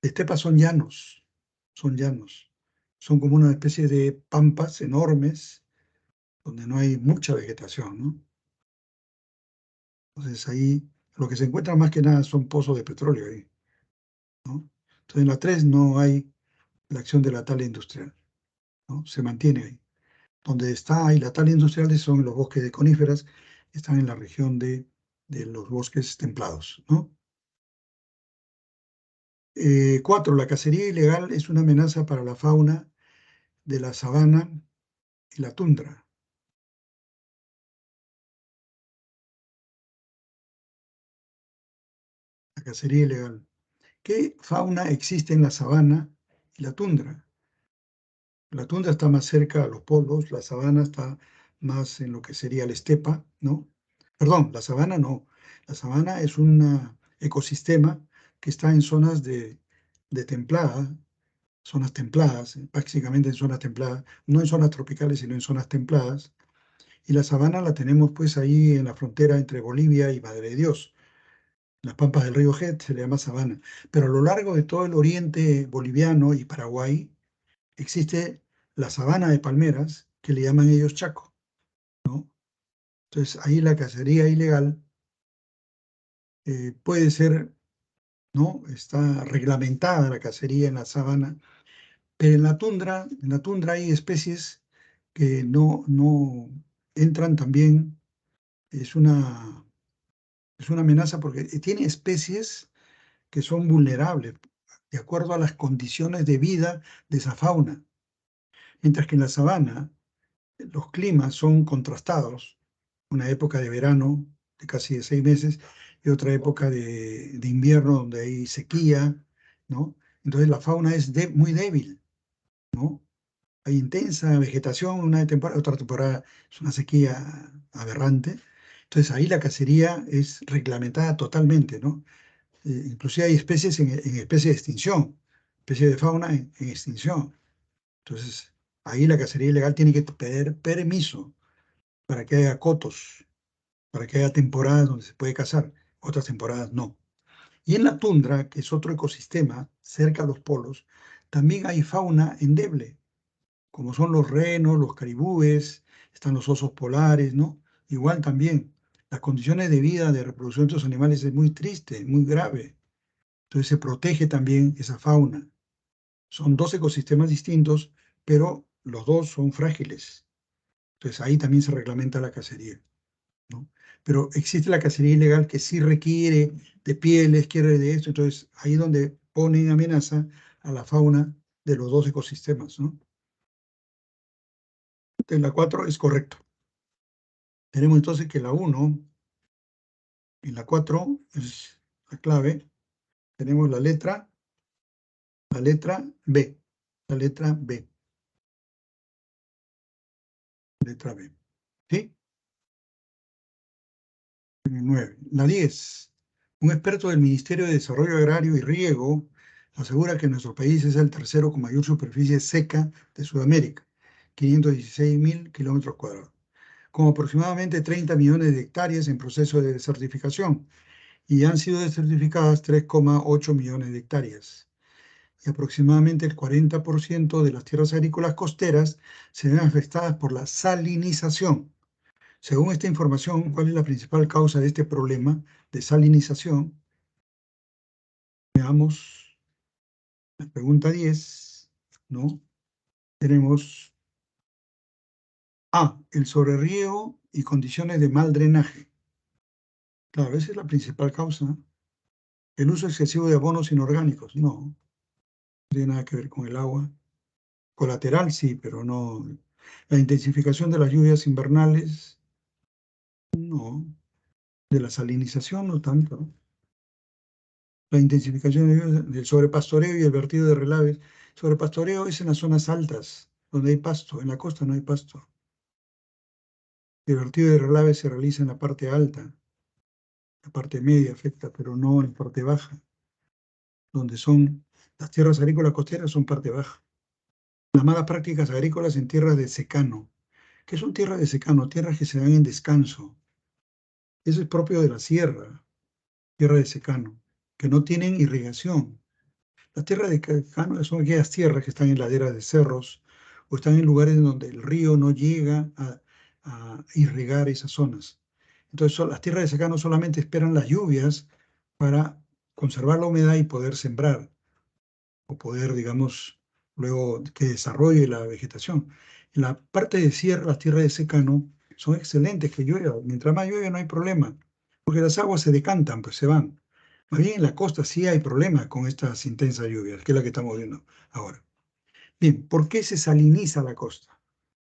La estepa son llanos, son llanos. Son como una especie de pampas enormes donde no hay mucha vegetación, ¿no? Entonces ahí lo que se encuentra más que nada son pozos de petróleo ahí, ¿no? Entonces en la 3 no hay la acción de la tala industrial, ¿no? Se mantiene ahí. Donde está ahí la tala industrial son los bosques de coníferas, que están en la región de los bosques templados, ¿no? 4, la cacería ilegal es una amenaza para la fauna de la sabana y la tundra. La cacería ilegal. ¿Qué fauna existe en la sabana y la tundra? La tundra está más cerca a los polos, la sabana está más en lo que sería la estepa, ¿no? Perdón, la sabana no. La sabana es un ecosistema que está en zonas de templada, zonas templadas, básicamente en zonas templadas, no en zonas tropicales, sino en zonas templadas. Y la sabana la tenemos pues ahí en la frontera entre Bolivia y Madre de Dios. Las pampas del río Jet se le llama sabana. Pero a lo largo de todo el oriente boliviano y Paraguay existe la sabana de palmeras, que le llaman ellos Chaco, ¿no? Entonces ahí la cacería ilegal puede ser, ¿no? Está reglamentada la cacería en la sabana, pero en la tundra hay especies que no entran también, es una, es una amenaza porque tiene especies que son vulnerables de acuerdo a las condiciones de vida de esa fauna, mientras que en la sabana los climas son contrastados, una época de verano de casi de 6 meses y otra época de invierno donde hay sequía, ¿no? Entonces la fauna es muy débil, ¿no? Hay intensa vegetación una temporada, otra temporada es una sequía aberrante. Entonces ahí la cacería es reglamentada totalmente, ¿no? Inclusive hay especies en especie de extinción, especies de fauna en extinción. Entonces ahí la cacería ilegal tiene que pedir permiso para que haya cotos, para que haya temporadas donde se puede cazar, otras temporadas no. Y en la tundra, que es otro ecosistema cerca de los polos, también hay fauna endeble, como son los renos, los caribúes, están los osos polares, ¿no? Igual también, las condiciones de vida, de reproducción de estos animales es muy triste, muy grave. Entonces se protege también esa fauna. Son dos ecosistemas distintos, pero los dos son frágiles. Entonces ahí también se reglamenta la cacería, ¿no? Pero existe la cacería ilegal que sí requiere de pieles, quiere de esto, entonces ahí es donde pone en amenaza a la fauna de los dos ecosistemas, ¿no? En la 4 es correcto. Tenemos entonces que la 1 y la 4 es la clave. Tenemos la letra B, la letra B, letra B. ¿Sí? 9. La 10. Un experto del Ministerio de Desarrollo Agrario y Riego asegura que nuestro país es el tercero con mayor superficie seca de Sudamérica, 516.000 kilómetros cuadrados, con aproximadamente 30 millones de hectáreas en proceso de desertificación, y han sido desertificadas 3,8 millones de hectáreas. Y aproximadamente el 40% de las tierras agrícolas costeras se ven afectadas por la salinización. Según esta información, ¿cuál es la principal causa de este problema de salinización? Veamos la pregunta 10, ¿no? Tenemos A, el sobreriego y condiciones de mal drenaje. Claro, esa es la principal causa. El uso excesivo de abonos inorgánicos, no tiene nada que ver con el agua. Colateral, sí, pero no. La intensificación de las lluvias invernales, no. De la salinización, no tanto. La intensificación del sobrepastoreo y el vertido de relaves. Sobrepastoreo es en las zonas altas, donde hay pasto. En la costa no hay pasto. El vertido de relaves se realiza en la parte alta. La parte media afecta, pero no en la parte baja, donde son las tierras agrícolas costeras son parte baja. Las malas prácticas agrícolas en tierras de secano. ¿Qué son tierras de secano? Tierras que se dan en descanso. Eso es propio de la sierra, tierra de secano, que no tienen irrigación. Las tierras de secano son aquellas tierras que están en laderas de cerros o están en lugares donde el río no llega a irrigar esas zonas. Entonces, las tierras de secano solamente esperan las lluvias para conservar la humedad y poder sembrar o poder, digamos, luego que desarrolle la vegetación. En la parte de sierra, las tierras de secano son excelentes que llueva. Mientras más llueve no hay problema, porque las aguas se decantan, pues se van. Más bien en la costa sí hay problemas con estas intensas lluvias, que es la que estamos viendo ahora. Bien, ¿por qué se saliniza la costa?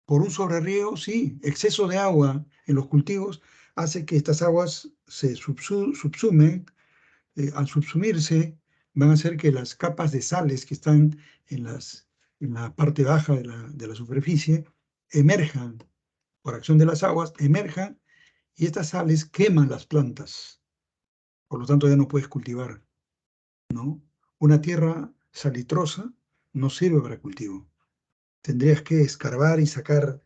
Por un sobreriego, sí. Exceso de agua en los cultivos hace que estas aguas se subsumen. Al subsumirse, van a hacer que las capas de sales que están en la parte baja de la superficie emerjan por acción de las aguas, emerjan, y estas sales queman las plantas. Por lo tanto, ya no puedes cultivar, ¿no? Una tierra salitrosa no sirve para cultivo. Tendrías que escarbar y sacar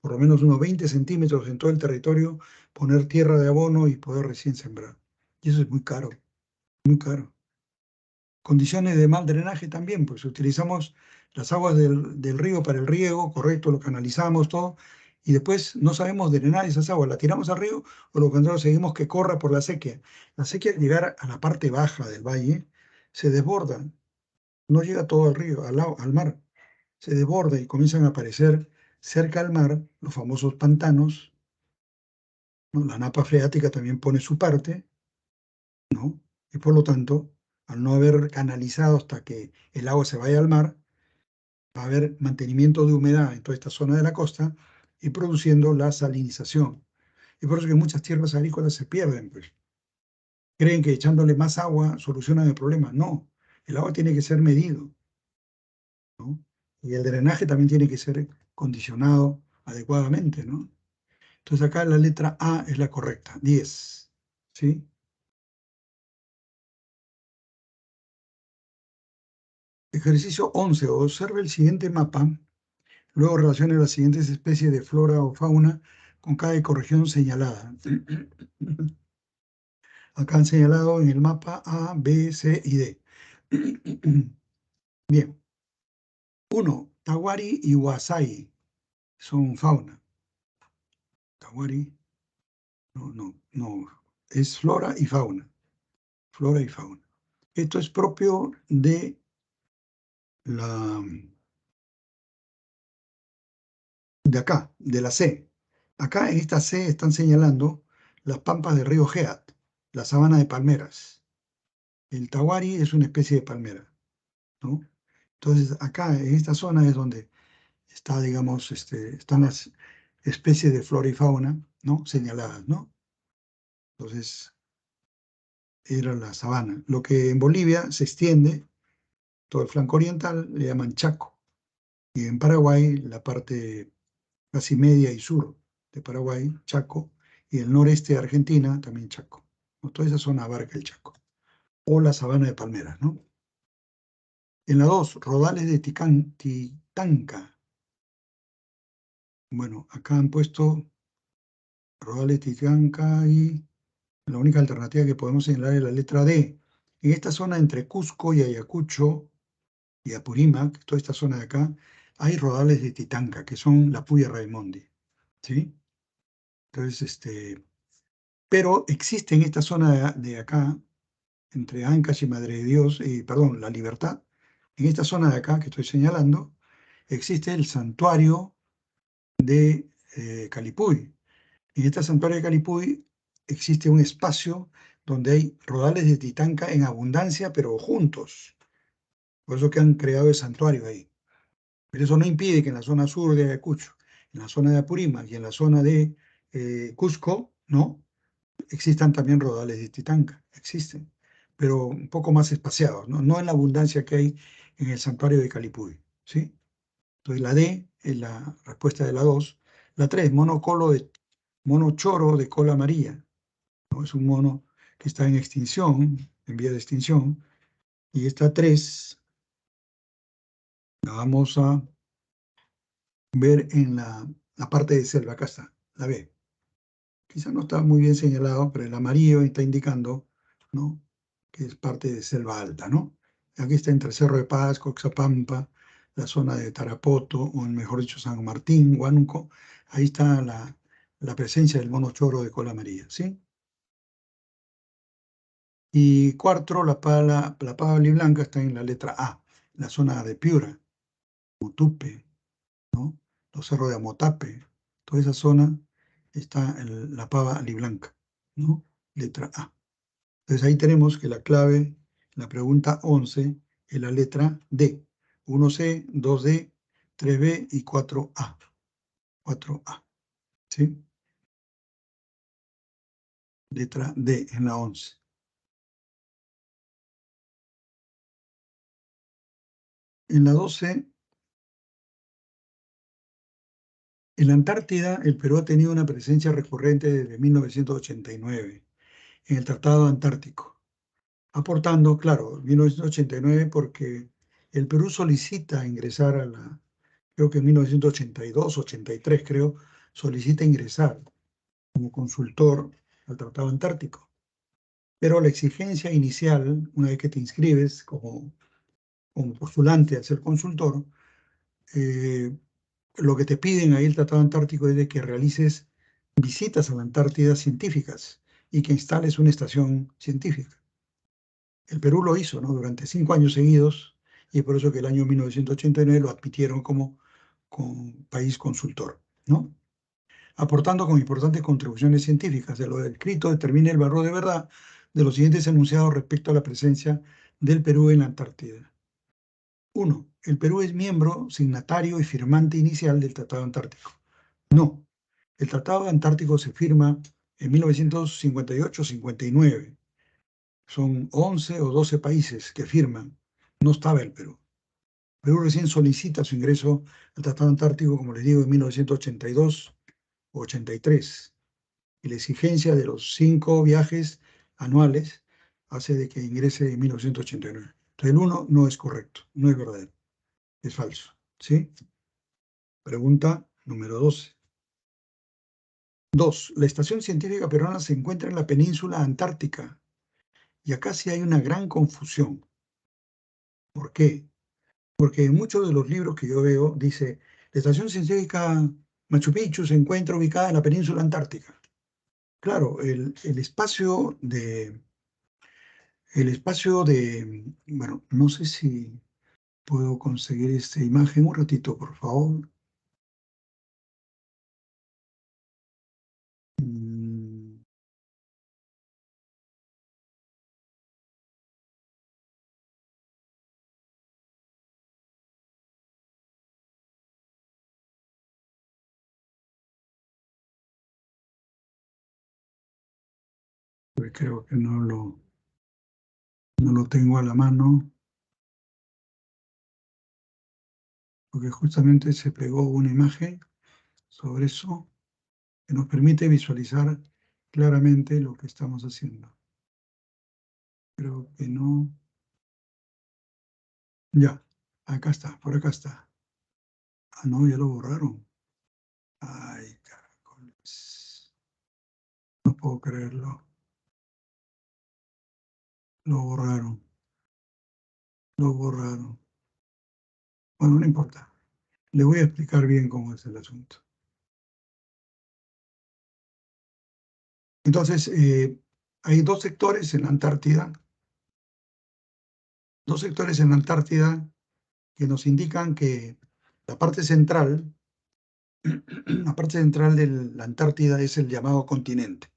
por lo menos unos 20 centímetros en todo el territorio, poner tierra de abono y poder recién sembrar. Y eso es muy caro, muy caro. Condiciones de mal drenaje también, pues utilizamos las aguas del río para el riego, correcto, lo canalizamos todo, y después no sabemos drenar esas aguas, la tiramos al río o lo contrario, seguimos que corra por la sequía. La sequía al llegar a la parte baja del valle se desborda, no llega todo al río, al mar, se desborda y comienzan a aparecer cerca al mar los famosos pantanos, ¿no? La napa freática también pone su parte, ¿no? Y por lo tanto, al no haber canalizado hasta que el agua se vaya al mar, va a haber mantenimiento de humedad en toda esta zona de la costa y produciendo la salinización. Y por eso que muchas tierras agrícolas se pierden, pues. Creen que echándole más agua solucionan el problema. No, el agua tiene que ser medido, ¿no? Y el drenaje también tiene que ser condicionado adecuadamente, ¿no? Entonces acá la letra A es la correcta, 10, ¿sí? Ejercicio 11. Observe el siguiente mapa. Luego relacione las siguientes especies de flora o fauna con cada ecorregión señalada. Acá han señalado en el mapa A, B, C y D. Bien. 1. Tawari y Wasai son fauna. Tawari, no. Es flora y fauna. Flora y fauna. Esto es propio de acá, de la C. Acá en esta C están señalando las pampas del río Geat, la sabana de palmeras. El tawari es una especie de palmera, ¿no? Entonces, acá en esta zona es donde está, digamos, están las especies de flora y fauna, ¿no? Señaladas, ¿no? Entonces, era la sabana. Lo que en Bolivia se extiende, todo el flanco oriental, le llaman Chaco. Y en Paraguay, la parte casi media y sur de Paraguay, Chaco, y el noreste de Argentina, también Chaco, ¿no? Toda esa zona abarca el Chaco. O la sabana de palmeras, ¿no? En la 2, rodales de Titanca. Bueno, acá han puesto rodales de Titanca y la única alternativa que podemos señalar es la letra D. En esta zona entre Cusco y Ayacucho y Apurímac, toda esta zona de acá, hay rodales de Titanca, que son la Puya Raimondi, ¿sí? Entonces, pero existe en esta zona de acá, entre Ancash y Madre de Dios, perdón, La Libertad, en esta zona de acá que estoy señalando, existe el santuario de Calipuy. En este santuario de Calipuy existe un espacio donde hay rodales de Titanca en abundancia, pero juntos. Por eso que han creado el santuario ahí. Pero eso no impide que en la zona sur de Ayacucho, en la zona de Apurímac y en la zona de Cusco, ¿no? Existan también rodales de Titanca, existen, pero un poco más espaciados, ¿no? No en la abundancia que hay en el santuario de Calipuy, ¿sí? Entonces la D es la respuesta de la 2. La 3, mono choro de cola amarilla, ¿no? Es un mono que está en extinción, en vía de extinción, y esta 3 la vamos a ver en la parte de selva, acá está, la B. Quizá no está muy bien señalado, pero el amarillo está indicando, ¿no?, que es parte de selva alta, ¿no? Aquí está entre Cerro de Paz, Coxapampa, la zona de Tarapoto, o mejor dicho, San Martín, Huánuco. Ahí está la presencia del mono choro de cola amarilla, ¿sí? Y cuarto, la pala blanca está en la letra A, la zona de Piura, Mutupe, ¿no? Los cerros de Amotape, toda esa zona está la pava blanca, ¿no? Letra A. Entonces ahí tenemos que la clave, la pregunta 11, es la letra D. 1C, 2D, 3B y 4A. 4A, ¿sí? Letra D en la 11. En la 12, en la Antártida, el Perú ha tenido una presencia recurrente desde 1989, en el Tratado Antártico, aportando, claro, 1989 porque el Perú solicita ingresar creo que en 1982, 83 creo, solicita ingresar como consultor al Tratado Antártico. Pero la exigencia inicial, una vez que te inscribes como postulante a ser consultor, eh, lo que te piden ahí el Tratado Antártico es de que realices visitas a la Antártida científicas y que instales una estación científica. El Perú lo hizo, ¿no?, durante 5 años seguidos, y por eso que el año 1989 lo admitieron como país consultor, ¿no?, aportando con importantes contribuciones científicas. De lo descrito determina el valor de verdad de los siguientes enunciados respecto a la presencia del Perú en la Antártida. 1. El Perú es miembro, signatario y firmante inicial del Tratado Antártico. No. El Tratado Antártico se firma en 1958-59. Son 11 o 12 países que firman. No estaba el Perú. Perú recién solicita su ingreso al Tratado Antártico, como les digo, en 1982 o 83. Y la exigencia de los 5 viajes anuales hace de que ingrese en 1989. Entonces el 1 no es correcto, no es verdadero, es falso, ¿sí? Pregunta número 12. 2. La estación científica peruana se encuentra en la península antártica. Y acá sí hay una gran confusión. ¿Por qué? Porque en muchos de los libros que yo veo dice, la estación científica Machu Picchu se encuentra ubicada en la península antártica. Claro, bueno, no sé si puedo conseguir esta imagen un ratito, por favor. Mm, pues creo que no lo tengo a la mano, porque justamente se pegó una imagen sobre eso que nos permite visualizar claramente lo que estamos haciendo. Creo que no. Ya, acá está, por acá está. Ah, no, ya lo borraron. Ay, caracoles. No puedo creerlo. Lo borraron, lo borraron. Bueno, no importa. Le voy a explicar bien cómo es el asunto. Entonces, hay dos sectores en la Antártida que nos indican que la parte central, la parte central de la Antártida es el llamado continente.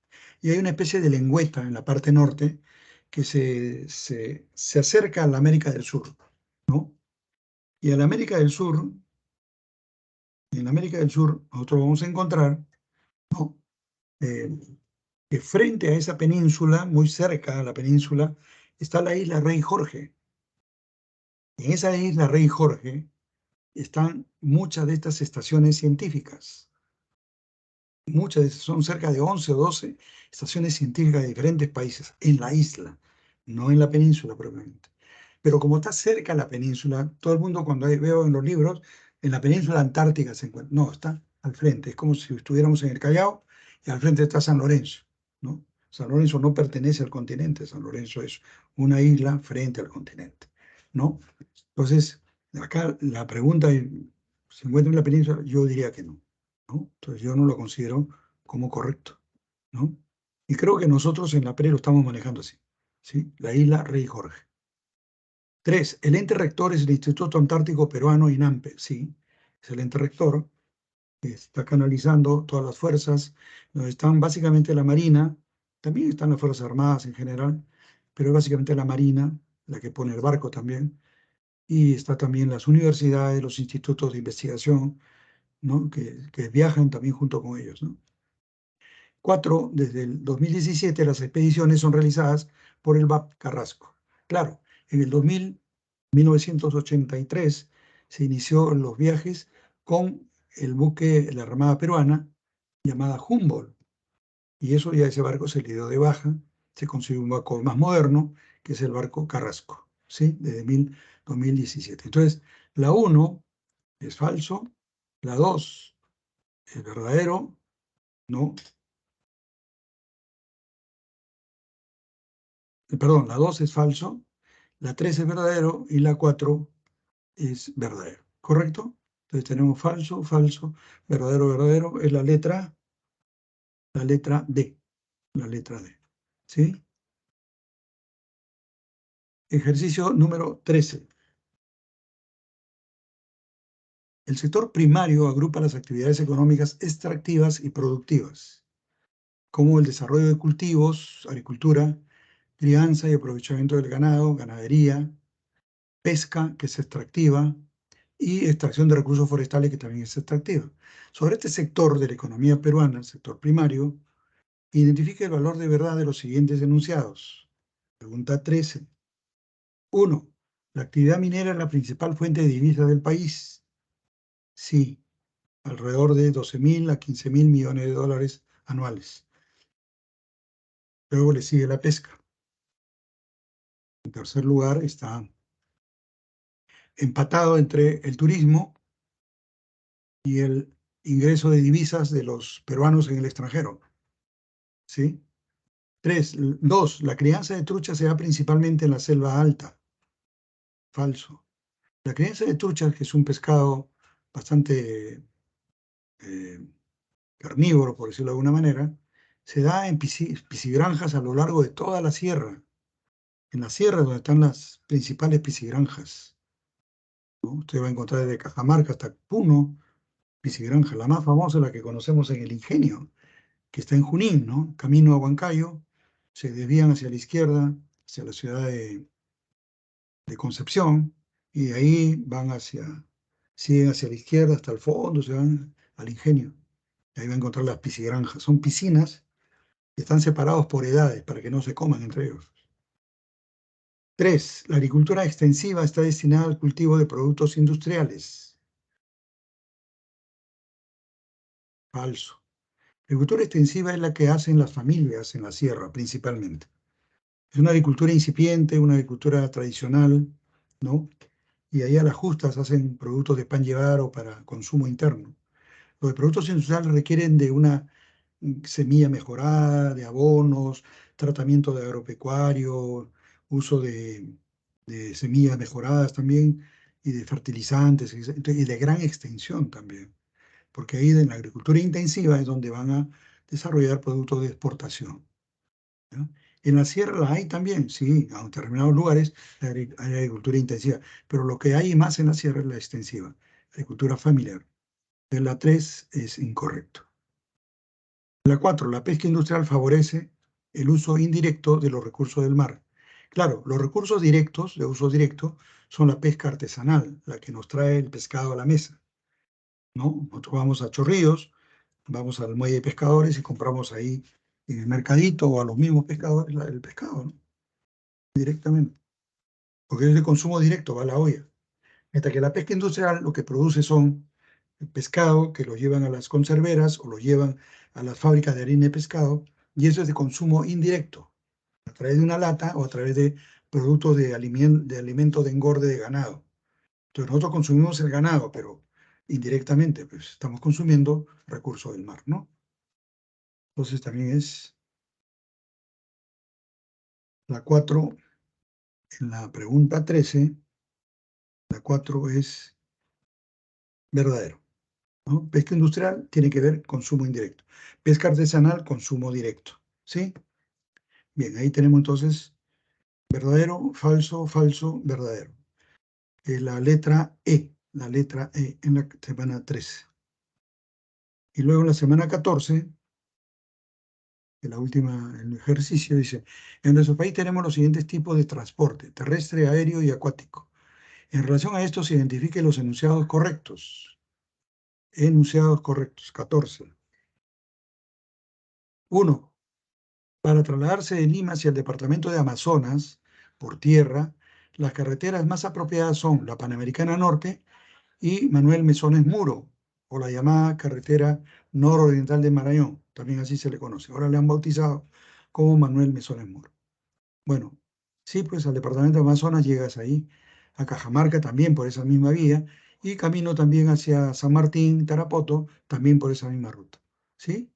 Y hay una especie de lengüeta en la parte norte que se acerca a la América del Sur, ¿no? Y en la América del Sur, en la América del Sur, nosotros vamos a encontrar, ¿no? Eh, que frente a esa península, muy cerca a la península, está la isla Rey Jorge. En esa isla Rey Jorge están muchas de estas estaciones científicas. Son cerca de 11 o 12 estaciones científicas de diferentes países en la isla, no en la península propiamente. Pero como está cerca la península, todo el mundo cuando veo en los libros, en la península antártica se encuentra. No, está al frente. Es como si estuviéramos en el Callao y al frente está San Lorenzo, ¿no? San Lorenzo no pertenece al continente, San Lorenzo es una isla frente al continente, ¿no? Entonces, acá la pregunta es, ¿se encuentra en la península? Yo diría que no, ¿no? Entonces yo no lo considero como correcto, ¿no? Y creo que nosotros en la PRE lo estamos manejando así, ¿sí? La isla Rey Jorge. 3. El ente rector es el Instituto Antártico Peruano, INAMPE, sí, es el ente rector, que está canalizando todas las fuerzas, donde están básicamente la Marina, también están las Fuerzas Armadas en general, pero es básicamente la Marina, la que pone el barco también, y está también las universidades, los institutos de investigación, ¿no? que viajan también junto con ellos, ¿no? 4. Desde el 2017 las expediciones son realizadas por el VAP Carrasco. Claro, en el 1983 se inició los viajes con el buque, la Armada Peruana, llamada Humboldt, y eso ya ese barco se le dio de baja, se consiguió un barco más moderno, que es el barco Carrasco, ¿sí? Desde 2017. Entonces, la uno es falso, la 2 es verdadero, ¿no? Perdón, la 2 es falso, la 3 es verdadero y la 4 es verdadero, ¿correcto? Entonces tenemos falso, falso, verdadero, verdadero, es la letra D, la letra D, ¿sí? Ejercicio número 13. El sector primario agrupa las actividades económicas extractivas y productivas, como el desarrollo de cultivos, agricultura, crianza y aprovechamiento del ganado, ganadería, pesca, que es extractiva, y extracción de recursos forestales, que también es extractiva. Sobre este sector de la economía peruana, el sector primario, identifica el valor de verdad de los siguientes enunciados. Pregunta 13. 1. La actividad minera es la principal fuente de divisas del país. Sí, alrededor de 12.000 a 15.000 millones de dólares anuales. Luego le sigue la pesca. En tercer lugar está empatado entre el turismo y el ingreso de divisas de los peruanos en el extranjero. ¿Sí? 2, la crianza de truchas se da principalmente en la selva alta. Falso. La crianza de truchas, que es un pescado bastante eh, carnívoro, por decirlo de alguna manera, se da en piscigranjas a lo largo de toda la sierra. En la sierra es donde están las principales piscigranjas, ¿no? Usted va a encontrar desde Cajamarca hasta Puno, piscigranja. La más famosa es la que conocemos en el Ingenio, que está en Junín, ¿no? Camino a Huancayo, se desvían hacia la izquierda, hacia la ciudad de Concepción, y de ahí siguen hacia la izquierda hasta el fondo, se van al Ingenio. Y ahí va a encontrar las piscigranjas. Son piscinas que están separados por edades para que no se coman entre ellos. 3, la agricultura extensiva está destinada al cultivo de productos industriales. Falso. La agricultura extensiva es la que hacen las familias en la sierra, principalmente. Es una agricultura incipiente, una agricultura tradicional, ¿no? Y ahí a las justas hacen productos de pan llevar o para consumo interno. Los productos industriales requieren de una semilla mejorada, de abonos, tratamiento de agropecuario, uso de semillas mejoradas también y de fertilizantes y de gran extensión también, porque ahí en la agricultura intensiva es donde van a desarrollar productos de exportación, ¿ya? En la sierra la hay también, sí, en determinados lugares hay agricultura intensiva, pero lo que hay más en la sierra es la extensiva, agricultura familiar. De la 3 es incorrecto. La 4, la pesca industrial favorece el uso indirecto de los recursos del mar. Claro, los recursos directos, de uso directo, son la pesca artesanal, la que nos trae el pescado a la mesa, ¿no? Nosotros vamos a Chorrillos, vamos al muelle de pescadores y compramos ahí en el mercadito o a los mismos pescadores el pescado, ¿no? Directamente, porque es de consumo directo, va a la olla. Mientras que la pesca industrial lo que produce son el pescado que lo llevan a las conserveras o lo llevan a las fábricas de harina de pescado, y eso es de consumo indirecto, a través de una lata o a través de productos de alimento de engorde de ganado. Entonces nosotros consumimos el ganado, pero indirectamente pues estamos consumiendo recursos del mar, ¿no? Entonces también es la 4 en la pregunta 13, la 4 es verdadero, ¿no? Pesca industrial tiene que ver consumo indirecto. Pesca artesanal, consumo directo, ¿sí? Bien, ahí tenemos entonces verdadero, falso, falso, verdadero. La letra E en la semana 13. Y luego en la semana 14, en la última, el ejercicio dice, en nuestro país tenemos los siguientes tipos de transporte, terrestre, aéreo y acuático. En relación a esto se identifiquen los enunciados correctos. Enunciados correctos, 14. 1. Para trasladarse de Lima hacia el departamento de Amazonas por tierra, las carreteras más apropiadas son la Panamericana Norte y Manuel Mesones Muro, o la llamada carretera nororiental de Marañón, también así se le conoce. Ahora le han bautizado como Manuel Mesones Muro. Bueno, sí, pues al departamento de Amazonas llegas ahí, a Cajamarca también por esa misma vía, y camino también hacia San Martín, Tarapoto, también por esa misma ruta. ¿Sí?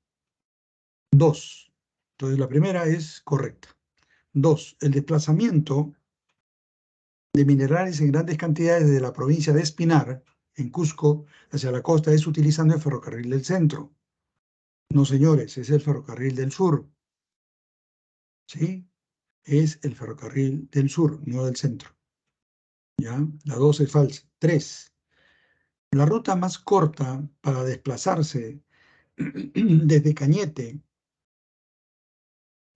2. Entonces la primera es correcta. 2. El desplazamiento de minerales en grandes cantidades de la provincia de Espinar, en Cusco, hacia la costa es utilizando el ferrocarril del centro. No, señores, es el ferrocarril del sur. ¿Sí? Es el ferrocarril del sur, no del centro. ¿Ya? La 2 es falsa. 3. La ruta más corta para desplazarse desde Cañete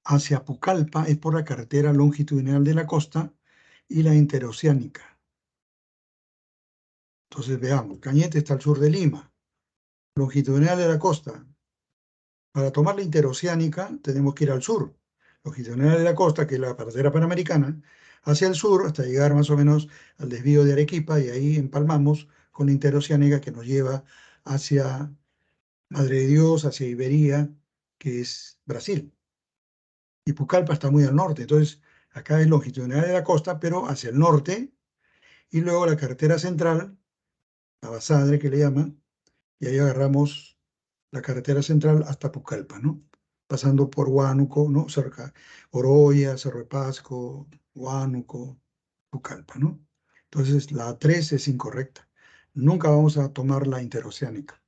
hacia Pucallpa es por la carretera longitudinal de la costa y la interoceánica. Entonces veamos, Cañete está al sur de Lima, longitudinal de la costa. Para tomar la interoceánica tenemos que ir al sur, longitudinal de la costa, que es la carretera panamericana, hacia el sur hasta llegar más o menos al desvío de Arequipa y ahí empalmamos con la interoceánica que nos lleva hacia Madre de Dios, hacia Iberia, que es Brasil. Y Pucallpa está muy al norte, entonces acá es longitudinal de la costa, pero hacia el norte, y luego la carretera central, la Basadre que le llaman, y ahí agarramos la carretera central hasta Pucallpa, ¿no? Pasando por Huánuco, ¿no? Cerca, Oroya, Cerro de Pasco, Huánuco, Pucallpa, ¿no? Entonces, la A3 es incorrecta. Nunca vamos a tomar la interoceánica,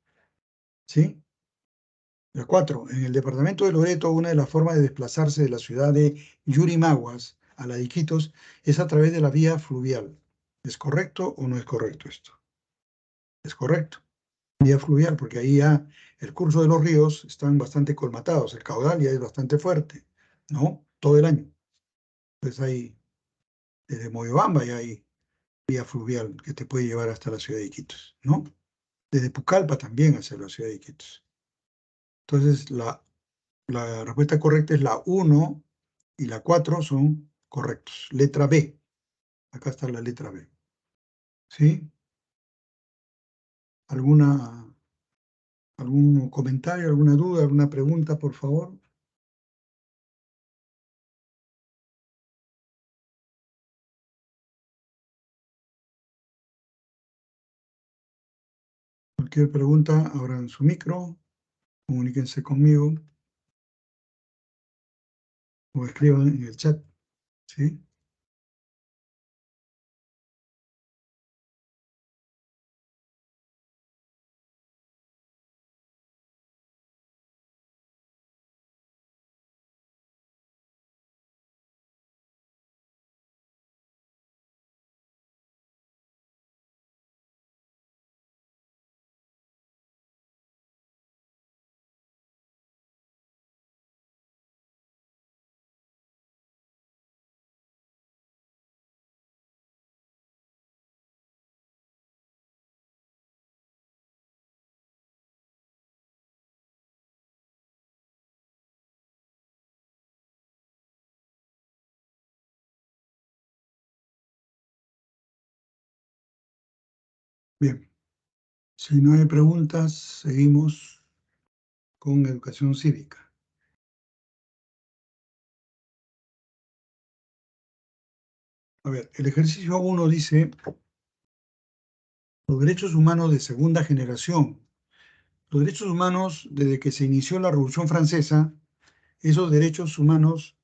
¿sí? La 4. En el departamento de Loreto, una de las formas de desplazarse de la ciudad de Yurimaguas a la de Iquitos es a través de la vía fluvial. ¿Es correcto o no es correcto esto? Es correcto. Vía fluvial, porque ahí ya el curso de los ríos están bastante colmatados, el caudal ya es bastante fuerte, ¿no? Todo el año. Entonces hay, desde Moyobamba ya hay vía fluvial que te puede llevar hasta la ciudad de Iquitos, ¿no? Desde Pucallpa también hacia la ciudad de Iquitos. Entonces, la respuesta correcta es la 1 y la 4 son correctos. Letra B. Acá está la letra B. ¿Sí? ¿Algún comentario, alguna duda, alguna pregunta, por favor? Cualquier pregunta, abran su micro, comuníquense conmigo o escriban en el chat. ¿Sí? Bien. Si no hay preguntas, seguimos con educación cívica. A ver, el ejercicio 1 dice los derechos humanos de segunda generación. Los derechos humanos, desde que se inició la Revolución Francesa, esos derechos humanos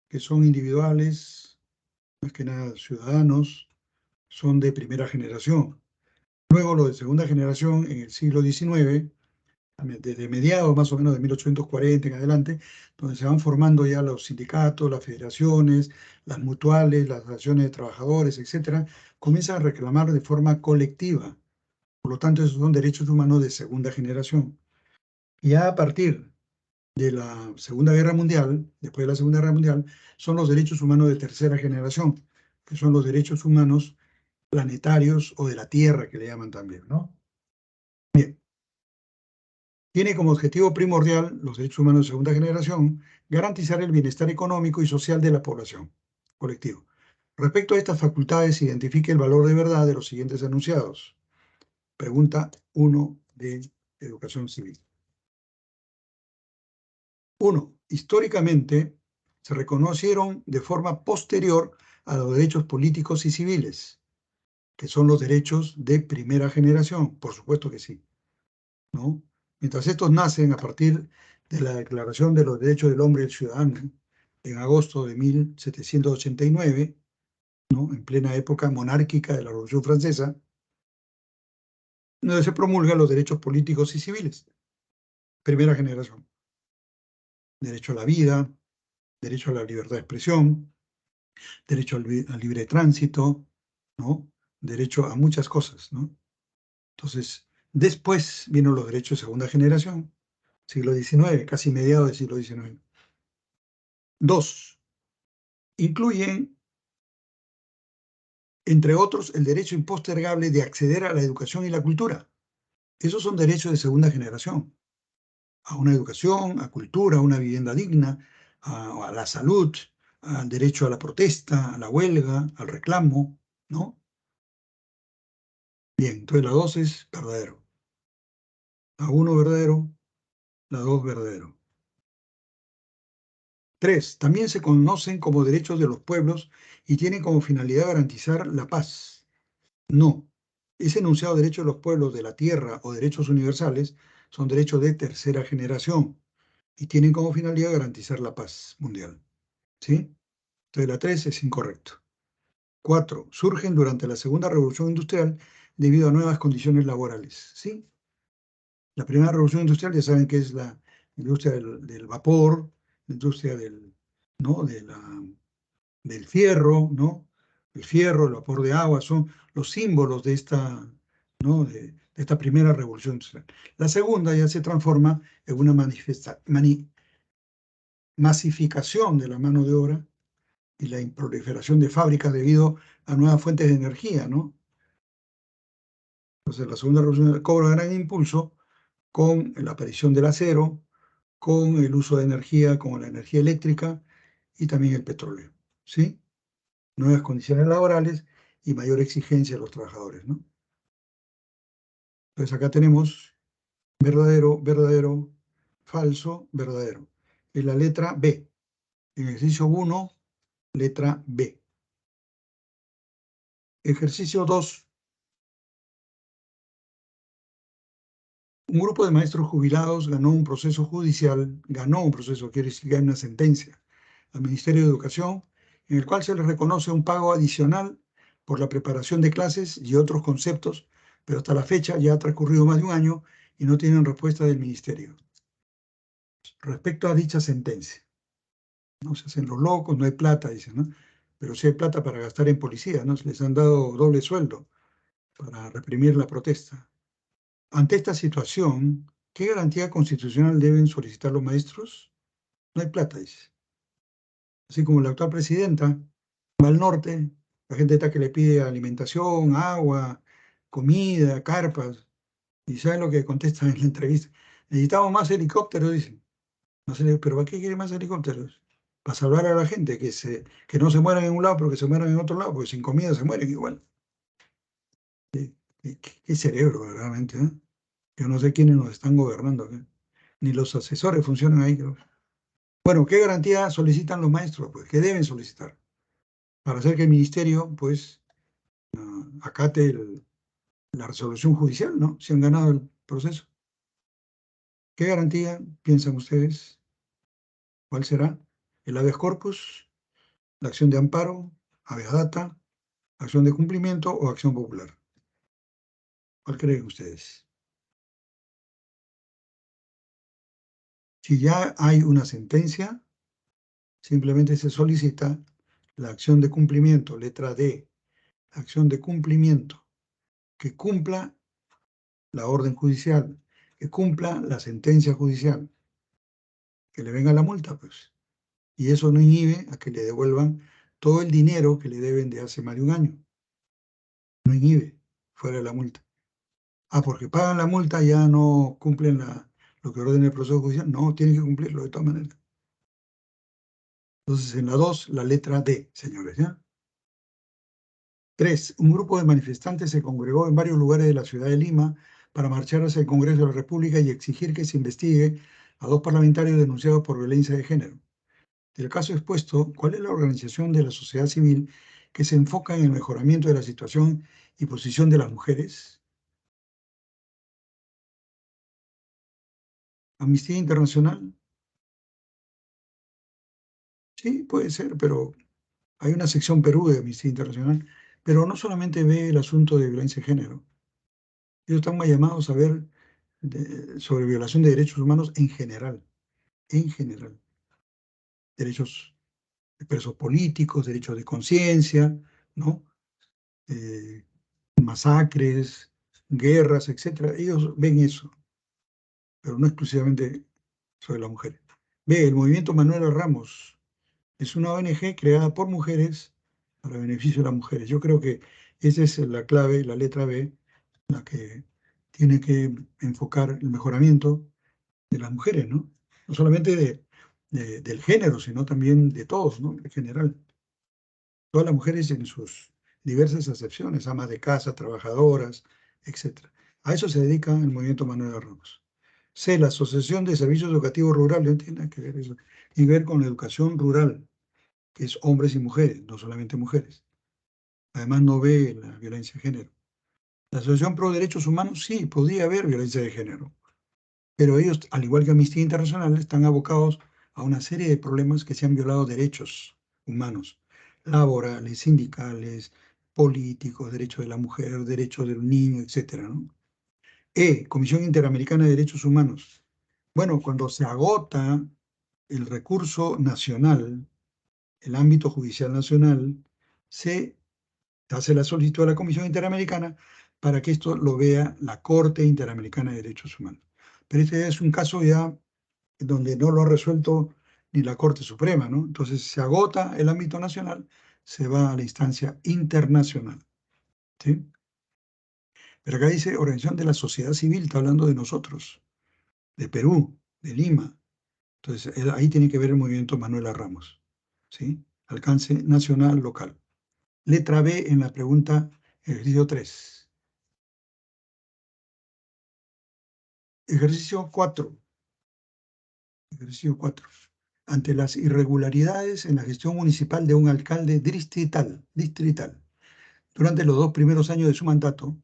que son individuales, más que nada ciudadanos, son de primera generación. Luego, los de segunda generación, en el siglo XIX, desde mediados más o menos de 1840 en adelante, donde se van formando ya los sindicatos, las federaciones, las mutuales, las asociaciones de trabajadores, etcétera, comienzan a reclamar de forma colectiva. Por lo tanto, esos son derechos humanos de segunda generación. Y ya a partir de la Segunda Guerra Mundial, después de la Segunda Guerra Mundial, son los derechos humanos de tercera generación, que son los derechos humanos planetarios o de la Tierra, que le llaman también, ¿no? Bien, tiene como objetivo primordial los derechos humanos de segunda generación garantizar el bienestar económico y social de la población colectivo. Respecto a estas facultades, identifique el valor de verdad de los siguientes enunciados. Pregunta 1 de Educación Civil. 1. Históricamente se reconocieron de forma posterior a los derechos políticos y civiles, que son los derechos de primera generación, por supuesto que sí, ¿no? Mientras estos nacen a partir de la Declaración de los Derechos del Hombre y del Ciudadano en agosto de 1789, ¿no? En plena época monárquica de la Revolución Francesa, donde se promulgan los derechos políticos y civiles, primera generación. Derecho a la vida, derecho a la libertad de expresión, derecho al libre tránsito, ¿no? Derecho a muchas cosas, ¿no? Entonces, después vienen los derechos de segunda generación, siglo XIX, casi mediados del siglo XIX. 2. Incluyen, entre otros, el derecho impostergable de acceder a la educación y la cultura. Esos son derechos de segunda generación. A una educación, a cultura, a una vivienda digna, a la salud, al derecho a la protesta, a la huelga, al reclamo, ¿no? Bien, entonces la 2 es verdadero. La 1 verdadero, la 2 verdadero. 3. También se conocen como derechos de los pueblos y tienen como finalidad garantizar la paz. No. Ese enunciado de derechos de los pueblos de la tierra o derechos universales son derechos de tercera generación y tienen como finalidad garantizar la paz mundial. ¿Sí? Entonces la 3 es incorrecto. 4. Surgen durante la segunda revolución industrial debido a nuevas condiciones laborales. ¿Sí? La primera revolución industrial ya saben que es la industria del vapor, la industria ¿no? Del fierro, ¿no? El fierro, el vapor de agua, son los símbolos de esta, ¿no? de esta primera revolución industrial. La segunda ya se transforma en una masificación de la mano de obra y la proliferación de fábricas debido a nuevas fuentes de energía, ¿no? Entonces, la segunda revolución cobra gran impulso con la aparición del acero, con el uso de energía como la energía eléctrica y también el petróleo, ¿sí? Nuevas condiciones laborales y mayor exigencia de los trabajadores, ¿no? Entonces acá tenemos verdadero, verdadero, falso, verdadero. En la letra B, en ejercicio 1, letra B. Ejercicio 2. Un grupo de maestros jubilados ganó un proceso judicial, quiere decir que hay una sentencia al Ministerio de Educación, en el cual se les reconoce un pago adicional por la preparación de clases y otros conceptos, pero hasta la fecha ya ha transcurrido más de un año y no tienen respuesta del Ministerio. Respecto a dicha sentencia, no se hacen los locos, no hay plata, dicen, ¿no? Pero sí hay plata para gastar en policía, ¿no? Les han dado doble sueldo para reprimir la protesta. Ante esta situación, ¿qué garantía constitucional deben solicitar los maestros? No hay plata, dice. Así como la actual presidenta va al norte, la gente está que le pide alimentación, agua, comida, carpas, y ¿saben lo que contestan en la entrevista? Necesitamos más helicópteros, dicen. No sé, pero ¿para qué quiere más helicópteros? Para salvar a la gente, que no se mueran en un lado, pero que se mueran en otro lado, porque sin comida se mueren igual. ¿Qué cerebro, realmente, ¿eh? Yo no sé quiénes nos están gobernando acá. Ni los asesores funcionan ahí, creo. Bueno, ¿qué garantía solicitan los maestros? Pues, ¿qué deben solicitar? Para hacer que el ministerio, pues, acate la resolución judicial, ¿no? Si han ganado el proceso. ¿Qué garantía piensan ustedes? ¿Cuál será? ¿El habeas corpus? ¿La acción de amparo? ¿Habeas data? ¿Acción de cumplimiento o acción popular? ¿Cuál creen ustedes? Si ya hay una sentencia, simplemente se solicita la acción de cumplimiento, letra D, acción de cumplimiento, que cumpla la orden judicial, que cumpla la sentencia judicial, que le venga la multa, pues. Y eso no inhibe a que le devuelvan todo el dinero que le deben de hace más de un año. No inhibe, fuera de la multa. Ah, porque pagan la multa, ya no cumplen lo que ordena el proceso judicial. No, tienen que cumplirlo de todas maneras. Entonces, en la 2, la letra D, señores, ¿ya? 3. Un grupo de manifestantes se congregó en varios lugares de la ciudad de Lima para marchar hacia el Congreso de la República y exigir que se investigue a 2 parlamentarios denunciados por violencia de género. Del caso expuesto, ¿cuál es la organización de la sociedad civil que se enfoca en el mejoramiento de la situación y posición de las mujeres? ¿Amnistía Internacional? Sí, puede ser, pero hay una sección Perú de Amnistía Internacional, pero no solamente ve el asunto de violencia de género. Ellos están más llamados a ver sobre violación de derechos humanos en general. Derechos de presos políticos, derechos de conciencia, ¿no? Eh, masacres, guerras, etcétera. Ellos ven eso, pero no exclusivamente sobre las mujeres. Ve, el movimiento Manuela Ramos es una ONG creada por mujeres para beneficio de las mujeres. Yo creo que esa es la clave, la letra B, la que tiene que enfocar el mejoramiento de las mujeres, ¿no? No solamente del género, sino también de todos, ¿no? En general. Todas las mujeres en sus diversas acepciones, amas de casa, trabajadoras, etc. A eso se dedica el movimiento Manuel Ramos. C, la Asociación de Servicios Educativos Rurales, no tiene nada que ver eso, tiene que ver con la educación rural, que es hombres y mujeres, no solamente mujeres. Además no ve la violencia de género. La Asociación Pro Derechos Humanos, sí, podría haber violencia de género, pero ellos, al igual que Amnistía Internacional, están abocados a una serie de problemas que se han violado derechos humanos, laborales, sindicales, políticos, derechos de la mujer, derechos del niño, etcétera, ¿no? Comisión Interamericana de Derechos Humanos. Bueno, cuando se agota el recurso nacional, el ámbito judicial nacional, se hace la solicitud a la Comisión Interamericana para que esto lo vea la Corte Interamericana de Derechos Humanos. Pero este es un caso ya donde no lo ha resuelto ni la Corte Suprema, ¿no? Entonces se agota el ámbito nacional, se va a la instancia internacional, ¿sí? Pero acá dice Organización de la Sociedad Civil, está hablando de nosotros, de Perú, de Lima. Entonces ahí tiene que ver el movimiento Manuela Ramos, ¿sí? Alcance nacional, local. Letra B en la pregunta, ejercicio 3. Ejercicio 4. Ejercicio 4. Ante las irregularidades en la gestión municipal de un alcalde distrital, durante los 2 primeros años de su mandato,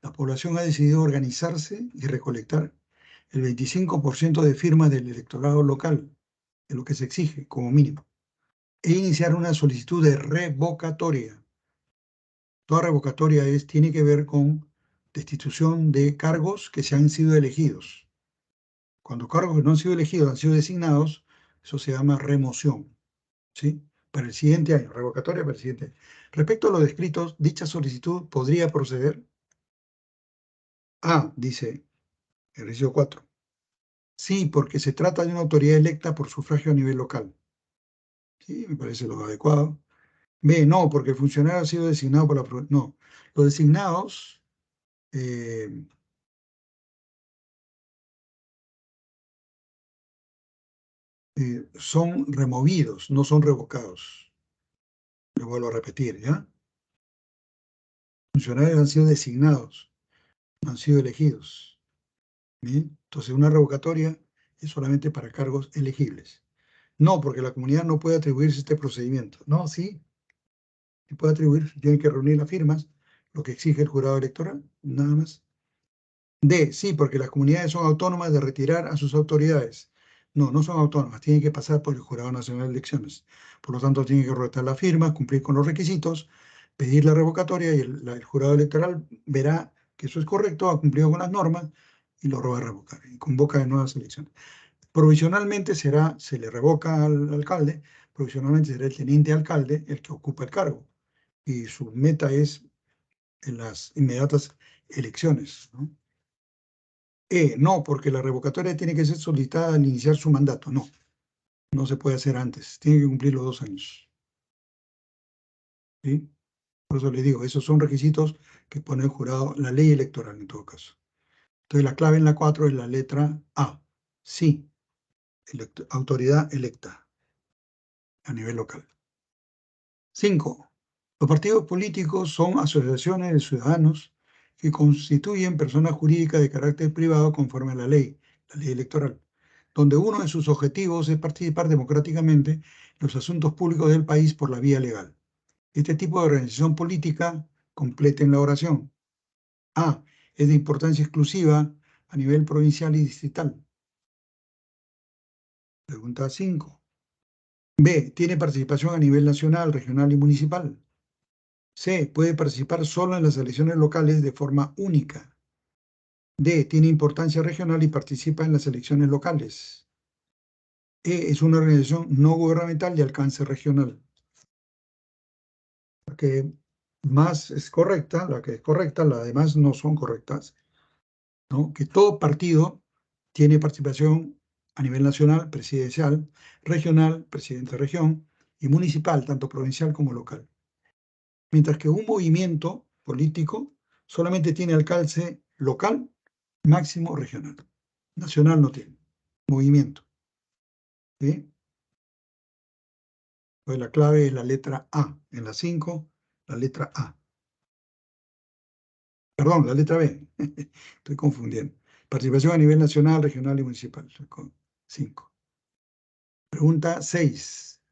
la población ha decidido organizarse y recolectar el 25% de firmas del electorado local, de lo que se exige como mínimo, e iniciar una solicitud de revocatoria. Toda revocatoria tiene que ver con destitución de cargos que se han sido elegidos. Cuando cargos que no han sido elegidos han sido designados, eso se llama remoción, ¿sí? Para el siguiente año, revocatoria para el siguiente año. Respecto a lo descrito, dicha solicitud podría proceder. Dice ejercicio 4. Sí, porque se trata de una autoridad electa por sufragio a nivel local. Sí, me parece lo adecuado. B, no, porque el funcionario ha sido designado por la... No, los designados eh, son removidos, no son revocados. Le vuelvo a repetir, ¿ya? Funcionarios han sido designados, no han sido elegidos. ¿Bien? Entonces, una revocatoria es solamente para cargos elegibles. No, porque la comunidad no puede atribuirse este procedimiento. No, sí, se puede atribuir, tiene que reunir las firmas, lo que exige el jurado electoral, nada más. D, sí, porque las comunidades son autónomas de retirar a sus autoridades. No, no son autónomas, tienen que pasar por el Jurado Nacional de Elecciones. Por lo tanto, tienen que redactar la firma, cumplir con los requisitos, pedir la revocatoria y el jurado electoral verá que eso es correcto, ha cumplido con las normas y lo va a revocar y convoca de nuevas elecciones. Provisionalmente se le revoca al alcalde, provisionalmente será el teniente alcalde el que ocupa el cargo y su meta es en las inmediatas elecciones, ¿no? No, porque la revocatoria tiene que ser solicitada al iniciar su mandato. No, no se puede hacer antes. Tiene que cumplir los 2 años. ¿Sí? Por eso le digo, esos son requisitos que pone el jurado, la ley electoral en todo caso. Entonces la clave en la 4 es la letra A. Sí, autoridad electa a nivel local. 5. Los partidos políticos son asociaciones de ciudadanos que constituyen personas jurídicas de carácter privado conforme a la ley electoral, donde uno de sus objetivos es participar democráticamente en los asuntos públicos del país por la vía legal. Este tipo de organización política, completen la oración. A. Es de importancia exclusiva a nivel provincial y distrital. Pregunta 5. B. Tiene participación a nivel nacional, regional y municipal. C. Puede participar solo en las elecciones locales de forma única. D. Tiene importancia regional y participa en las elecciones locales. E. Es una organización no gubernamental de alcance regional. La que más es correcta, la que es correcta, las demás no son correctas, ¿no? Que todo partido tiene participación a nivel nacional, presidencial, regional, presidente de región, y municipal, tanto provincial como local. Mientras que un movimiento político solamente tiene alcance local, máximo regional. Nacional no tiene. Movimiento. ¿Sí? Pues la clave es la letra A. En la 5, la letra A. Perdón, la letra B. Estoy confundiendo. Participación a nivel nacional, regional y municipal. 5. Pregunta 6.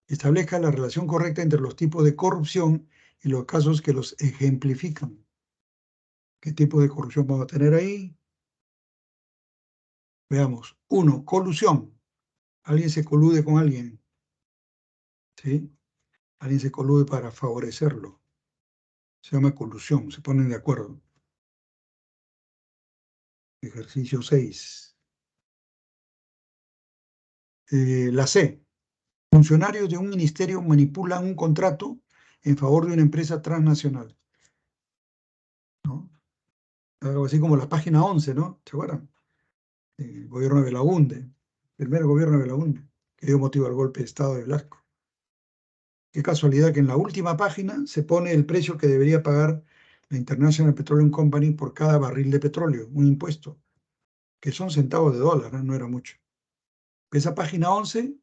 Establezca la relación correcta entre los tipos de corrupción y los casos que los ejemplifican. ¿Qué tipo de corrupción vamos a tener ahí? Veamos. 1, colusión. Alguien se colude con alguien, ¿sí? Alguien se colude para favorecerlo. Se llama colusión, se ponen de acuerdo. Ejercicio 6. La C. Funcionarios de un ministerio manipulan un contrato en favor de una empresa transnacional, ¿no? Algo así como la página 11, ¿no? ¿Se acuerdan? El gobierno de Belaúnde, primer gobierno de Belaúnde, que dio motivo al golpe de Estado de Blasco. Qué casualidad que en la última página se pone el precio que debería pagar la International Petroleum Company por cada barril de petróleo, un impuesto, que son centavos de dólar, ¿no? No era mucho. Esa página 11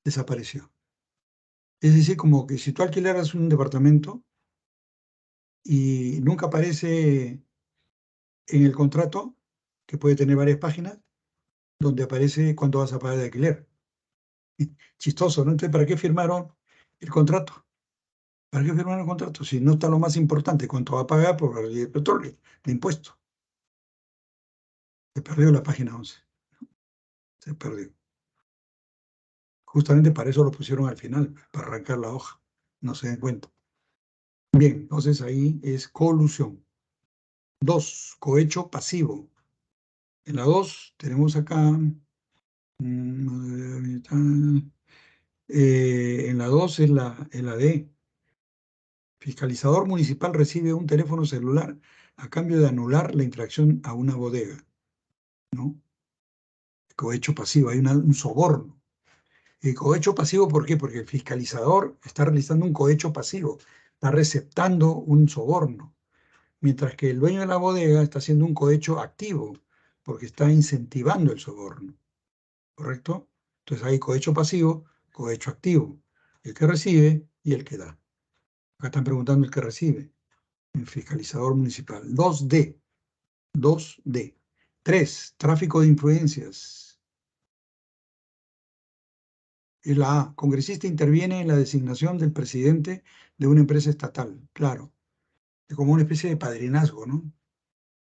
desapareció. Es decir, como que si tú alquilaras un departamento y nunca aparece en el contrato, que puede tener varias páginas, donde aparece cuánto vas a pagar de alquiler. Chistoso, ¿no? Entonces, ¿para qué firmaron el contrato? ¿Para qué firmaron el contrato? Si no está lo más importante, cuánto va a pagar por el petróleo, de impuesto. Se perdió la página 11. Se perdió. Justamente para eso lo pusieron al final, para arrancar la hoja. No se den cuenta. Bien, entonces ahí es colusión. 2, cohecho pasivo. En la 2 tenemos acá, en la 2 es la D. Fiscalizador municipal recibe un teléfono celular a cambio de anular la infracción a una bodega, ¿no? Cohecho pasivo, hay un soborno. El cohecho pasivo, ¿por qué? Porque el fiscalizador está realizando un cohecho pasivo, está receptando un soborno, mientras que el dueño de la bodega está haciendo un cohecho activo, porque está incentivando el soborno, ¿correcto? Entonces hay cohecho pasivo, cohecho activo, el que recibe y el que da. Acá están preguntando el que recibe, el fiscalizador municipal. 2D, 2D. 3, tráfico de influencias. Y la A, congresista interviene en la designación del presidente de una empresa estatal. Claro, es como una especie de padrinazgo, ¿no?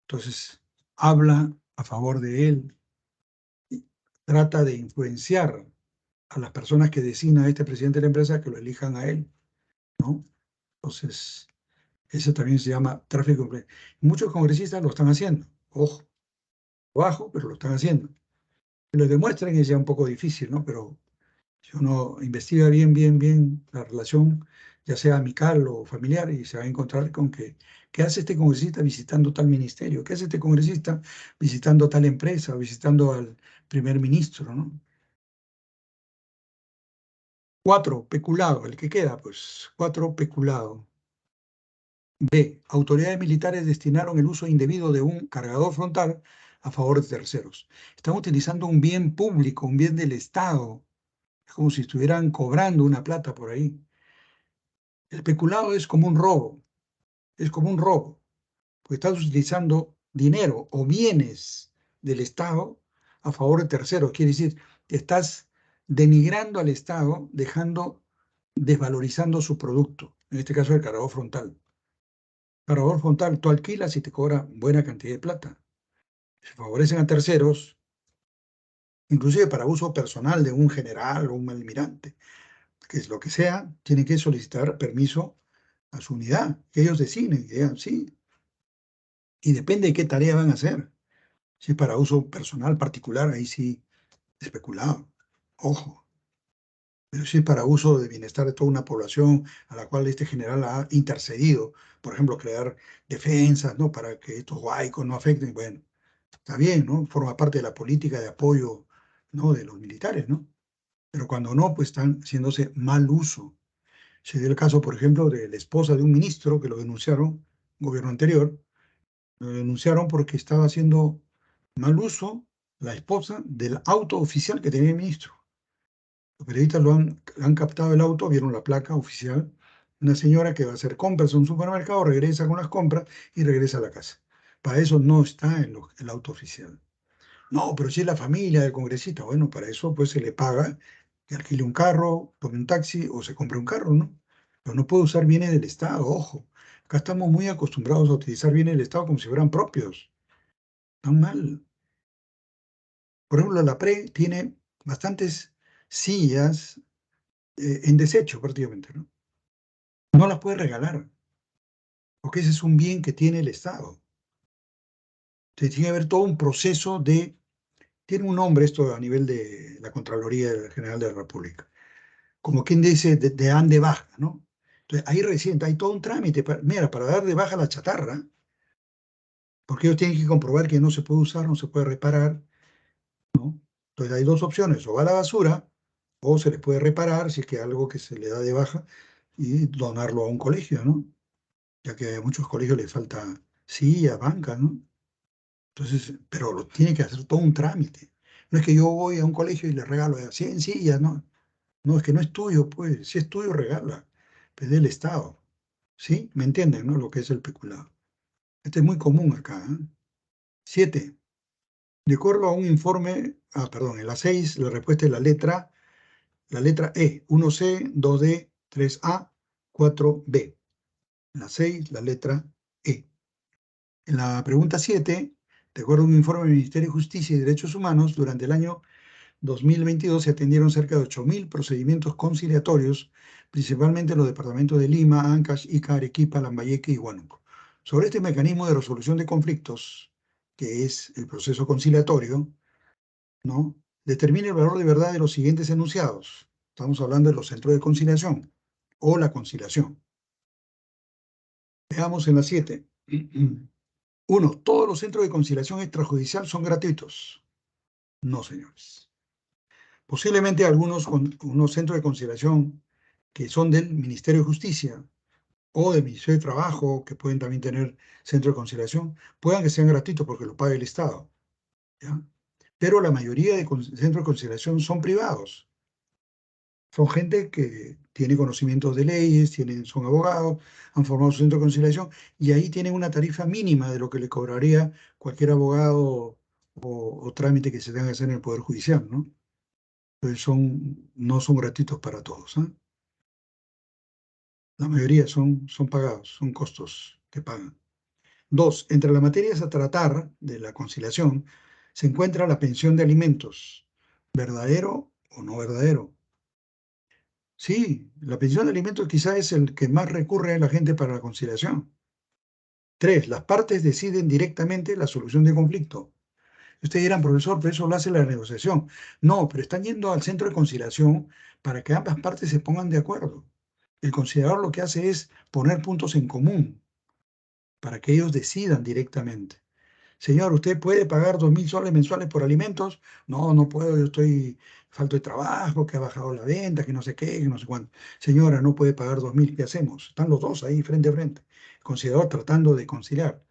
Entonces, habla a favor de él y trata de influenciar a las personas que designa a este presidente de la empresa que lo elijan a él, ¿no? Entonces, eso también se llama tráfico de influencias. Muchos congresistas lo están haciendo, ojo, bajo, pero lo están haciendo. Que lo demuestren es ya un poco difícil, ¿no? Pero si uno investiga bien la relación, ya sea amical o familiar, y se va a encontrar con que, ¿qué hace este congresista visitando tal ministerio? ¿Qué hace este congresista visitando tal empresa o visitando al primer ministro, ¿no? 4, peculado, el que queda, pues, 4, peculado. B, autoridades militares destinaron el uso indebido de un cargador frontal a favor de terceros. Están utilizando un bien público, un bien del Estado. Es como si estuvieran cobrando una plata por ahí. El peculado es como un robo, es como un robo, porque estás utilizando dinero o bienes del Estado a favor de terceros. Quiere decir, estás denigrando al Estado, desvalorizando su producto, en este caso el cargador frontal. Cargador frontal, tú alquilas y te cobra buena cantidad de plata. Se favorecen a terceros, inclusive para uso personal de un general o un almirante, que es lo que sea, tienen que solicitar permiso a su unidad, que ellos designen, que digan, sí, y depende de qué tarea van a hacer. Si es para uso personal particular, ahí sí, especulado, ojo. Pero si es para uso de bienestar de toda una población a la cual este general ha intercedido, por ejemplo, crear defensas, ¿no? Para que estos huaicos no afecten, bueno, está bien, ¿no? Forma parte de la política de apoyo, ¿no? De los militares, ¿no? Pero cuando no, pues están haciéndose mal uso. Se dio el caso, por ejemplo, de la esposa de un ministro que lo denunciaron, gobierno anterior, lo denunciaron porque estaba haciendo mal uso la esposa del auto oficial que tenía el ministro. Los periodistas han captado el auto, vieron la placa oficial, una señora que va a hacer compras en un supermercado, regresa con las compras y regresa a la casa. Para eso no está en el auto oficial. No, pero si es la familia del congresista, bueno, para eso pues se le paga que alquile un carro, tome un taxi o se compre un carro, ¿no? Pero no puede usar bienes del Estado, ojo. Acá estamos muy acostumbrados a utilizar bienes del Estado como si fueran propios. Tan mal. Por ejemplo, la PRE tiene bastantes sillas en desecho prácticamente, ¿no? No las puede regalar, porque ese es un bien que tiene el Estado. Entonces, tiene que haber todo un proceso de... Tiene un nombre esto a nivel de la Contraloría General de la República. Como quien dice, de dan de baja, ¿no? Entonces, ahí recién hay todo un trámite. Mira, para dar de baja la chatarra, porque ellos tienen que comprobar que no se puede usar, no se puede reparar, ¿no? Entonces, hay dos opciones, o va a la basura, o se le puede reparar si es que algo que se le da de baja y donarlo a un colegio, ¿no? Ya que a muchos colegios les falta sillas, bancas, ¿no? Entonces, pero lo tiene que hacer todo un trámite. No es que yo voy a un colegio y le regalo 100 sillas, ¿no? No, es que no es tuyo, pues. Si es tuyo, regala. Pero es del Estado. ¿Sí? ¿Me entienden, no? Lo que es el peculado. Este es muy común acá, ¿eh? 7. De acuerdo a un informe, perdón, en la 6, la respuesta es la letra E. 1C, 2D, 3A, 4B. En la 6, la letra E. En la pregunta 7, de acuerdo a un informe del Ministerio de Justicia y Derechos Humanos, durante el año 2022 se atendieron cerca de 8.000 procedimientos conciliatorios, principalmente en los departamentos de Lima, Ancash, Ica, Arequipa, Lambayeque y Huánuco. Sobre este mecanismo de resolución de conflictos, que es el proceso conciliatorio, ¿no? Determina el valor de verdad de los siguientes enunciados. Estamos hablando de los centros de conciliación o la conciliación. Veamos en la 7. 1. Todos los centros de conciliación extrajudicial son gratuitos. No, señores. Posiblemente unos centros de conciliación que son del Ministerio de Justicia o del Ministerio de Trabajo, que pueden también tener centros de conciliación, puedan que sean gratuitos porque lo pague el Estado, ¿ya? Pero la mayoría de centros de conciliación son privados. Son gente que tiene conocimientos de leyes, son abogados, han formado su centro de conciliación y ahí tienen una tarifa mínima de lo que le cobraría cualquier abogado o trámite que se tenga que hacer en el Poder Judicial, ¿no? Entonces no son gratuitos para todos, ¿eh? La mayoría son pagados, son costos que pagan. 2. Entre las materias a tratar de la conciliación se encuentra la pensión de alimentos. ¿Verdadero o no verdadero? Sí, la pensión de alimentos quizá es el que más recurre a la gente para la conciliación. 3. Las partes deciden directamente la solución del conflicto. Ustedes dirán, profesor, pero eso lo hace la negociación. No, pero están yendo al centro de conciliación para que ambas partes se pongan de acuerdo. El conciliador lo que hace es poner puntos en común para que ellos decidan directamente. Señor, ¿usted puede pagar 2.000 soles mensuales por alimentos? No, no puedo, yo falto de trabajo, que ha bajado la venta, que no sé qué, que no sé cuánto. Señora, no puede pagar 2.000, ¿qué hacemos? Están los dos ahí frente a frente. El conciliador tratando de conciliar.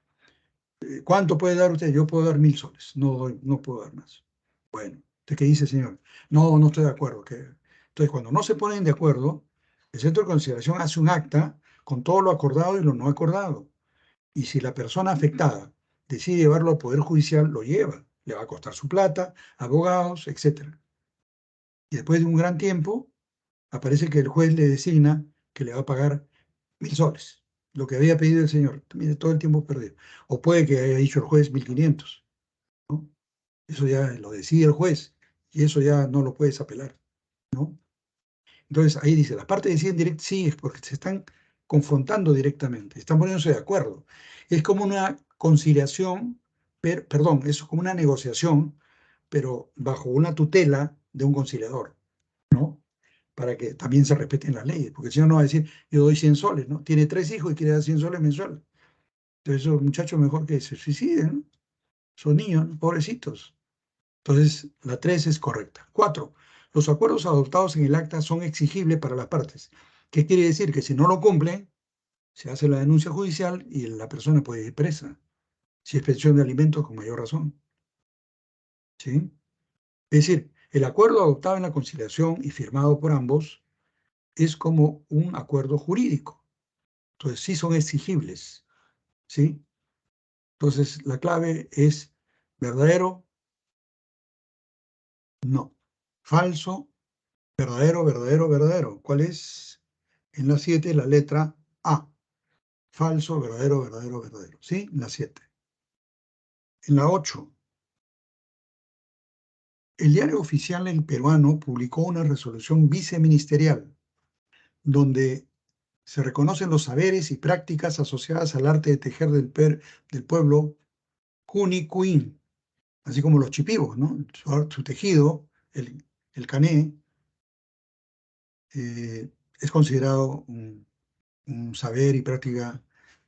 ¿Cuánto puede dar usted? Yo puedo dar 1.000 soles, no puedo dar más. Bueno, ¿usted qué dice, señor? No, no estoy de acuerdo. Entonces, cuando no se ponen de acuerdo, el centro de conciliación hace un acta con todo lo acordado y lo no acordado. Y si la persona afectada decide llevarlo al Poder Judicial, lo lleva. Le va a costar su plata, abogados, etc. Y después de un gran tiempo, aparece que el juez le designa que le va a pagar 1.000 soles, lo que había pedido el señor. Mire, todo el tiempo perdido. O puede que haya dicho el juez 1.500, ¿no? Eso ya lo decide el juez y eso ya no lo puedes apelar, ¿no? Entonces ahí dice, las partes deciden directamente, sí, es porque se están confrontando directamente, están poniéndose de acuerdo. Es como una conciliación, perdón, es como una negociación, pero bajo una tutela de un conciliador, ¿no? Para que también se respeten las leyes, porque si no, no va a decir, yo doy 100 soles, ¿no? Tiene 3 hijos y quiere dar 100 soles mensuales. Entonces esos muchachos mejor que se suiciden, ¿no? Son niños, ¿no? Pobrecitos. Entonces, la 3 es correcta. 4. Los acuerdos adoptados en el acta son exigibles para las partes. ¿Qué quiere decir? Que si no lo cumplen, se hace la denuncia judicial y la persona puede ir presa. Si es pensión de alimentos, con mayor razón. ¿Sí? Es decir, el acuerdo adoptado en la conciliación y firmado por ambos es como un acuerdo jurídico. Entonces, sí son exigibles. ¿Sí? Entonces, la clave es verdadero, no. Falso, verdadero, verdadero, verdadero. ¿Cuál es? En la 7, la letra A. falso, verdadero, verdadero, verdadero. ¿Sí? En la 7. En la 8, el diario oficial El Peruano publicó una resolución viceministerial donde se reconocen los saberes y prácticas asociadas al arte de tejer del pueblo Cunicuín, así como los chipivos, ¿no? Su tejido, el cané, es considerado un saber y práctica,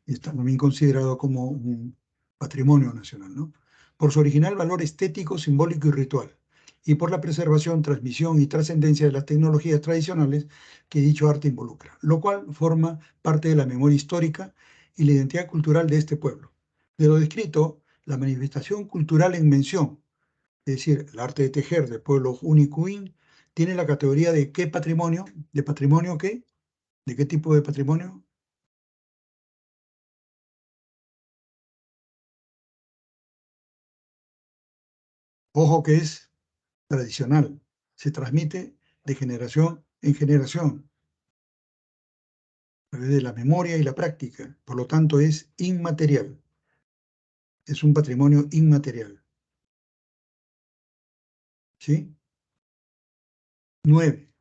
y está también considerado como un patrimonio nacional, ¿no? Por su original valor estético, simbólico y ritual, y por la preservación, transmisión y trascendencia de las tecnologías tradicionales que dicho arte involucra, lo cual forma parte de la memoria histórica y la identidad cultural de este pueblo. De lo descrito, la manifestación cultural en mención, es decir, el arte de tejer del pueblo Junicuín, tiene la categoría de ¿qué patrimonio? ¿De patrimonio qué? ¿De qué tipo de patrimonio? Ojo que es tradicional, se transmite de generación en generación, a través de la memoria y la práctica, por lo tanto es inmaterial, es un patrimonio inmaterial. ¿Sí? 9.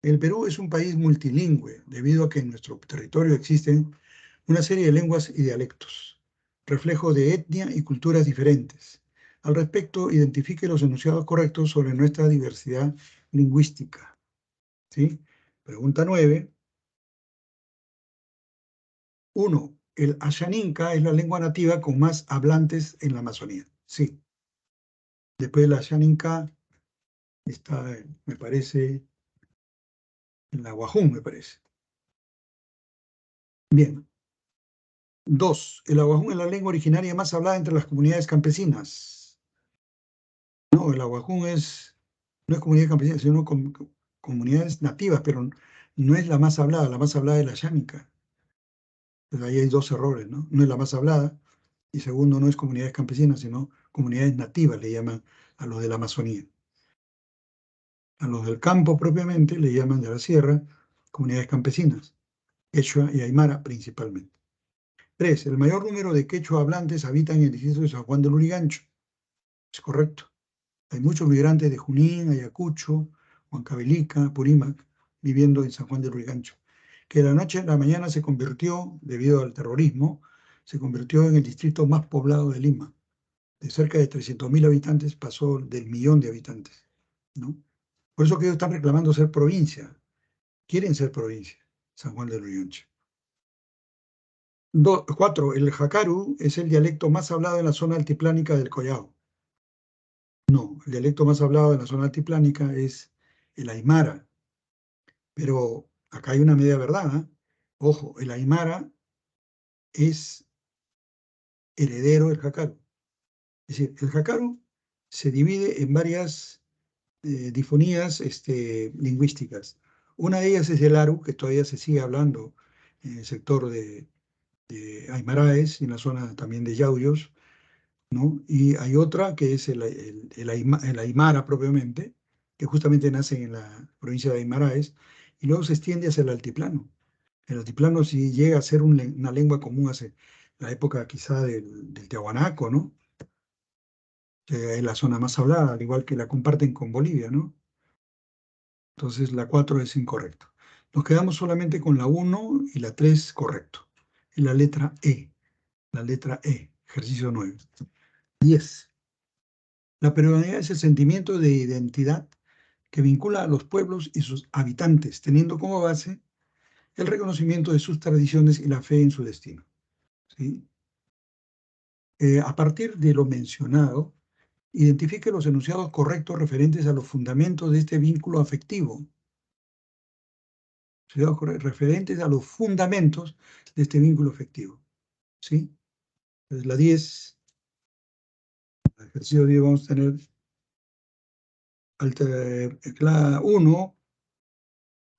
El Perú es un país multilingüe, debido a que en nuestro territorio existen una serie de lenguas y dialectos, reflejo de etnia y culturas diferentes. Al respecto, identifique los enunciados correctos sobre nuestra diversidad lingüística. ¿Sí? Pregunta 9. 1. El Ashaninka es la lengua nativa con más hablantes en la Amazonía. Sí. Después del Ashaninka está, me parece, en la Wajún, me parece. Bien. 2. El aguajún es la lengua originaria más hablada entre las comunidades campesinas. No, el aguajún no es comunidad campesina, sino comunidades nativas, pero no es la más hablada es la Ashaninka. Entonces ahí hay dos errores, ¿no? No es la más hablada, y segundo, no es comunidades campesinas, sino comunidades nativas, le llaman a los de la Amazonía. A los del campo propiamente le llaman de la sierra comunidades campesinas, quechua y aymara principalmente. 3. El mayor número de quechua hablantes habitan en el distrito de San Juan del Lurigancho. Es correcto. Hay muchos migrantes de Junín, Ayacucho, Huancavelica, Purímac, viviendo en San Juan del Lurigancho, que de la noche a la mañana se convirtió, debido al terrorismo, se convirtió en el distrito más poblado de Lima. De cerca de 300.000 habitantes pasó del millón de habitantes, ¿no? Por eso que ellos están reclamando ser provincia, quieren ser provincia, San Juan del Lurigancho. 4. El jacaru es el dialecto más hablado en la zona altiplánica del Collao. No, el dialecto más hablado en la zona altiplánica es el aymara, pero acá hay una media verdad, ¿eh? Ojo, el aymara es heredero del jacaru. Es decir, el jacaru se divide en varias difonías lingüísticas. Una de ellas es el aru, que todavía se sigue hablando en el sector de Aymaraes, en la zona también de Yauyos, ¿no? Y hay otra que es el Aymara propiamente, que justamente nace en la provincia de Aymaraes, y luego se extiende hacia el altiplano. El altiplano sí llega a ser una lengua común hace la época quizá del Tiahuanaco, ¿no? Que es la zona más hablada, al igual que la comparten con Bolivia, ¿no? Entonces la 4 es incorrecto. Nos quedamos solamente con la 1 y la 3 correcto. Y la letra E, ejercicio 9. 10. La peruanidad es el sentimiento de identidad que vincula a los pueblos y sus habitantes, teniendo como base el reconocimiento de sus tradiciones y la fe en su destino. ¿Sí? A partir de lo mencionado, identifique los enunciados correctos referentes a los fundamentos de este vínculo afectivo. Referentes a los fundamentos de este vínculo afectivo. ¿Sí? Entonces, la 10, el ejercicio 10 vamos a tener la 1,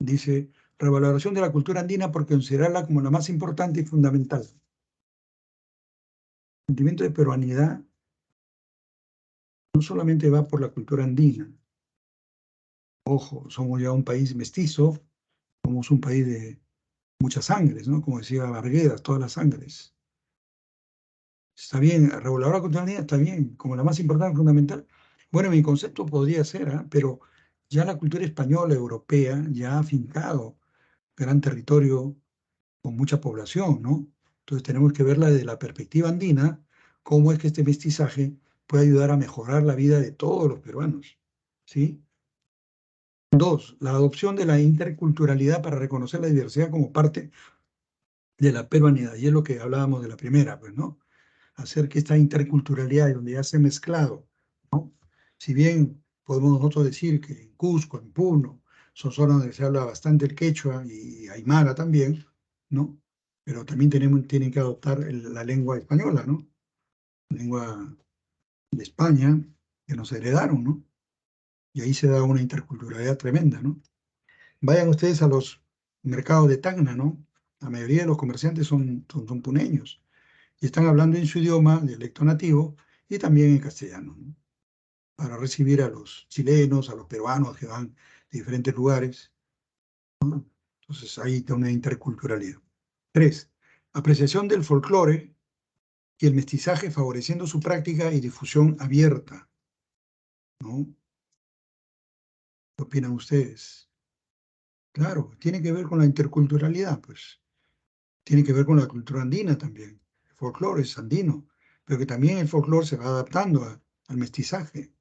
dice, revaloración de la cultura andina por considerarla como la más importante y fundamental. El sentimiento de peruanidad no solamente va por la cultura andina. Ojo, somos ya un país mestizo, somos un país muchas sangres, ¿no? Como decía Barguedas, todas las sangres. Está bien, reguladora cultural andina está bien, como la más importante, fundamental. Bueno, mi concepto podría ser, ¿ah? Pero ya la cultura española, europea, ya ha afincado gran territorio con mucha población, ¿no? Entonces tenemos que verla desde la perspectiva andina, cómo es que este mestizaje puede ayudar a mejorar la vida de todos los peruanos, ¿sí? Dos, la adopción de la interculturalidad para reconocer la diversidad como parte de la peruanidad. Y es lo que hablábamos de la primera, pues, ¿no? Hacer que esta interculturalidad, donde ya se ha mezclado, ¿no? Si bien podemos nosotros decir que en Cusco, en Puno, son zonas donde se habla bastante el quechua y aymara también, ¿no? Pero también tienen que adoptar la lengua española, ¿no? La lengua de España, que nos heredaron, ¿no? Y ahí se da una interculturalidad tremenda, ¿no? Vayan ustedes a los mercados de Tacna, ¿no? La mayoría de los comerciantes son puneños y están hablando en su idioma, dialecto nativo, y también en castellano, ¿no? Para recibir a los chilenos, a los peruanos que van de diferentes lugares, ¿no? Entonces ahí está una interculturalidad. Tres, apreciación del folclore y el mestizaje favoreciendo su práctica y difusión abierta, ¿no? ¿Qué opinan ustedes? Claro, tiene que ver con la interculturalidad, pues. Tiene que ver con la cultura andina también. El folclore es andino, pero que también el folclore se va adaptando al mestizaje,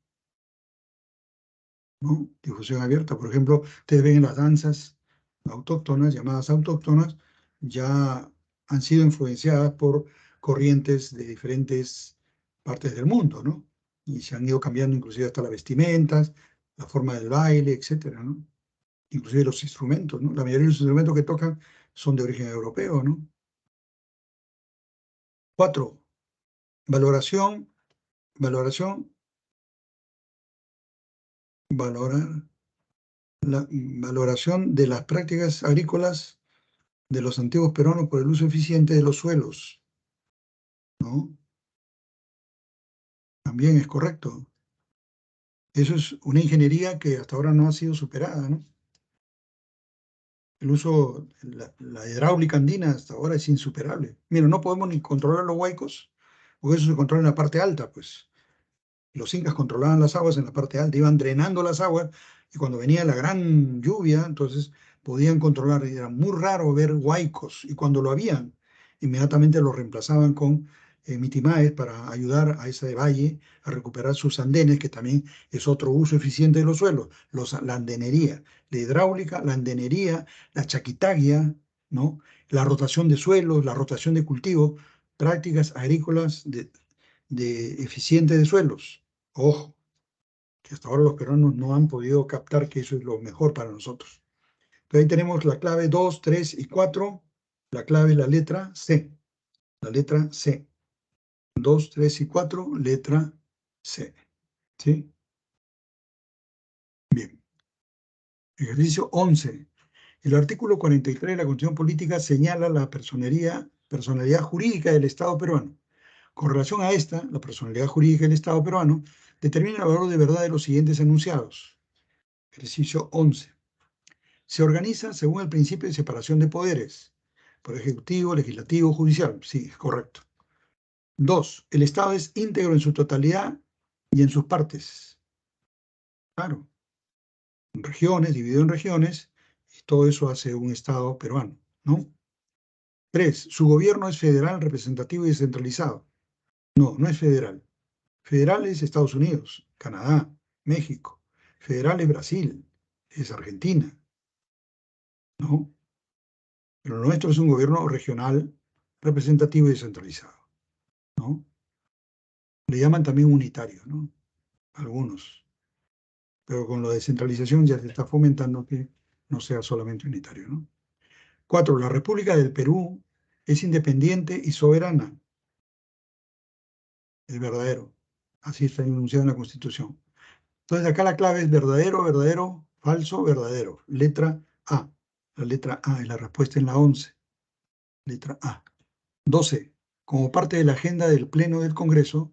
¿no? Difusión abierta. Por ejemplo, ustedes ven en las danzas autóctonas, llamadas autóctonas, ya han sido influenciadas por corrientes de diferentes partes del mundo, ¿no? Y se han ido cambiando inclusive hasta las vestimentas, la forma del baile, etcétera, ¿no? Inclusive los instrumentos, ¿no? La mayoría de los instrumentos que tocan son de origen europeo, ¿no? Cuatro, valoración, valoración, valorar, la valoración de las prácticas agrícolas de los antiguos peruanos por el uso eficiente de los suelos, ¿no? También es correcto. Eso es una ingeniería que hasta ahora no ha sido superada, ¿no? El uso, la hidráulica andina hasta ahora es insuperable. Mira, no podemos ni controlar los huaicos, porque eso se controla en la parte alta, pues. Los incas controlaban las aguas en la parte alta, iban drenando las aguas y cuando venía la gran lluvia, entonces podían controlar. Y era muy raro ver huaicos y cuando lo habían, inmediatamente lo reemplazaban con mitimaes para ayudar a ese valle a recuperar sus andenes, que también es otro uso eficiente de los suelos, la andenería, la hidráulica, la andenería, la chaquitaglia, ¿no? La rotación de suelos, la rotación de cultivos, prácticas agrícolas de eficiente de suelos. Ojo, que hasta ahora los peruanos no han podido captar que eso es lo mejor para nosotros. Pero ahí tenemos la clave 2, 3 y 4. La clave es la letra C. La letra C. 2, 3 y 4, letra C. ¿Sí? Bien. Ejercicio 11. El artículo 43 de la Constitución Política señala la personalidad jurídica del Estado peruano. Con relación a esta, la personalidad jurídica del Estado peruano determina el valor de verdad de los siguientes enunciados. Ejercicio 11. Se organiza según el principio de separación de poderes, por ejecutivo, legislativo, judicial. Sí, es correcto. 2. El Estado es íntegro en su totalidad y en sus partes. Claro, en regiones, dividido en regiones, y todo eso hace un Estado peruano, ¿no? 3. Su gobierno es federal, representativo y descentralizado. No, no es federal. Federal es Estados Unidos, Canadá, México. Federal es Brasil, es Argentina, ¿no? Pero lo nuestro es un gobierno regional, representativo y descentralizado, ¿no? Le llaman también unitario, ¿no? Algunos. Pero con la descentralización ya se está fomentando que no sea solamente unitario, ¿no? 4. La República del Perú es independiente y soberana. Es verdadero. Así está enunciado en la Constitución. Entonces acá la clave es verdadero, verdadero, falso, verdadero. Letra A. La letra A es la respuesta en la 11. Letra A. 12. Como parte de la agenda del Pleno del Congreso,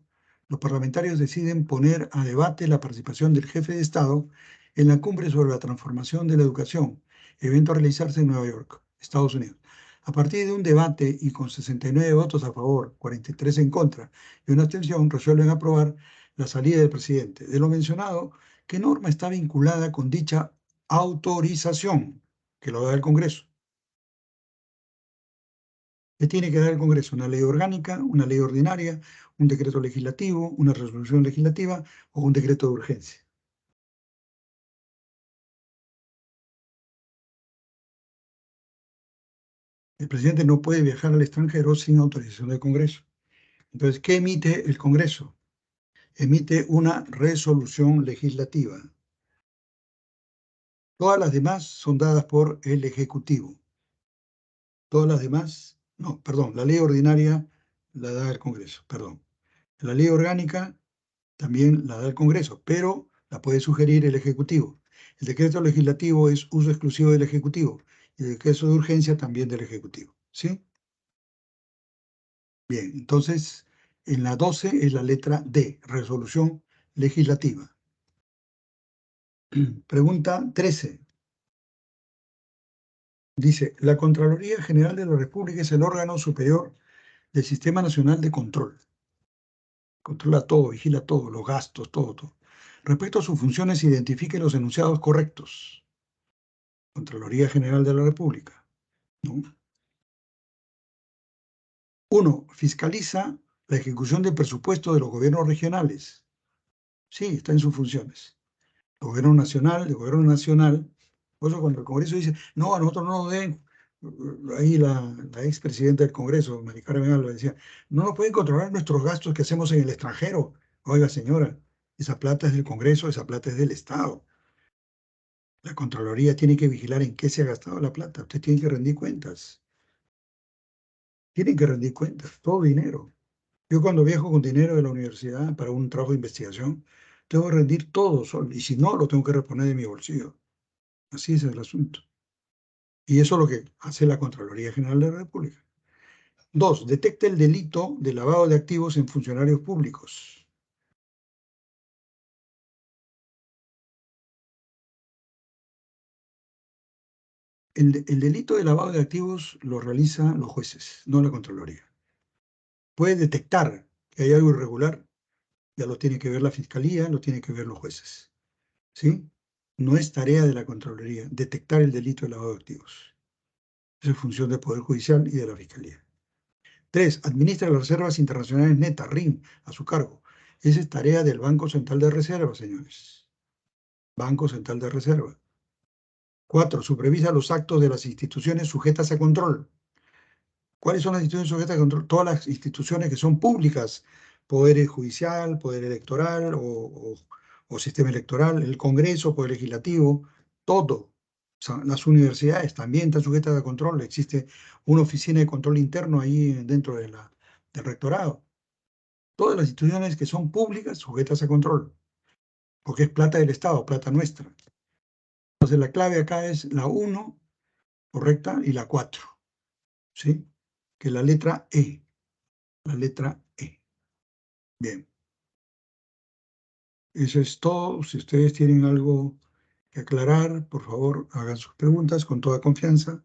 los parlamentarios deciden poner a debate la participación del jefe de Estado en la cumbre sobre la transformación de la educación, evento a realizarse en Nueva York, Estados Unidos. A partir de un debate y con 69 votos a favor, 43 en contra y una abstención, resuelven aprobar la salida del presidente. De lo mencionado, ¿qué norma está vinculada con dicha autorización que lo da el Congreso? ¿Qué tiene que dar el Congreso? ¿Una ley orgánica, una ley ordinaria, un decreto legislativo, una resolución legislativa o un decreto de urgencia? El presidente no puede viajar al extranjero sin autorización del Congreso. Entonces, ¿qué emite el Congreso? Emite una resolución legislativa. Todas las demás son dadas por el Ejecutivo. Todas las demás, no, perdón, la ley ordinaria la da el Congreso, perdón. La ley orgánica también la da el Congreso, pero la puede sugerir el Ejecutivo. El decreto legislativo es uso exclusivo del Ejecutivo y el decreto de urgencia también del Ejecutivo. ¿Sí? Bien, entonces en la 12 es la letra D, resolución legislativa. Pregunta 13. Dice, la Contraloría General de la República es el órgano superior del Sistema Nacional de Control. Controla todo, vigila todo, los gastos, todo, todo. Respecto a sus funciones, identifique los enunciados correctos. Contraloría General de la República, ¿no? 1. Fiscaliza la ejecución del presupuesto de los gobiernos regionales. Sí, está en sus funciones. El gobierno nacional, por eso cuando el Congreso dice, no, a nosotros no nos den, ahí la expresidenta del Congreso, Mari Carmen Alba, decía, no nos pueden controlar nuestros gastos que hacemos en el extranjero. Oiga, señora, esa plata es del Congreso, esa plata es del Estado. La Contraloría tiene que vigilar en qué se ha gastado la plata. Usted tiene que rendir cuentas. Tienen que rendir cuentas, todo dinero. Yo cuando viajo con dinero de la universidad para un trabajo de investigación, tengo que rendir todo solo. Y si no, lo tengo que reponer de mi bolsillo. Así es el asunto. Y eso es lo que hace la Contraloría General de la República. 2. Detecta el delito de lavado de activos en funcionarios públicos. El delito de lavado de activos lo realizan los jueces, no la Contraloría. Puede detectar que hay algo irregular, ya lo tiene que ver la Fiscalía, lo tiene que ver los jueces. ¿Sí? No es tarea de la Contraloría detectar el delito de lavado de activos. Esa es función del Poder Judicial y de la Fiscalía. 3. Administra las reservas internacionales netas, RIN, a su cargo. Esa es tarea del Banco Central de Reserva, señores. Banco Central de Reserva. 4. Supervisa los actos de las instituciones sujetas a control. ¿Cuáles son las instituciones sujetas a control? Todas las instituciones que son públicas, Poder Judicial, Poder Electoral o Sistema Electoral, el Congreso, Poder Legislativo, todo. O sea, las universidades también están sujetas a control. Existe una oficina de control interno ahí dentro del rectorado. Todas las instituciones que son públicas sujetas a control, porque es plata del Estado, plata nuestra. Entonces la clave acá es la 1, correcta, y la 4, ¿sí? Que es la letra E, la letra E. Bien, eso es todo. Si ustedes tienen algo que aclarar, por favor, hagan sus preguntas con toda confianza.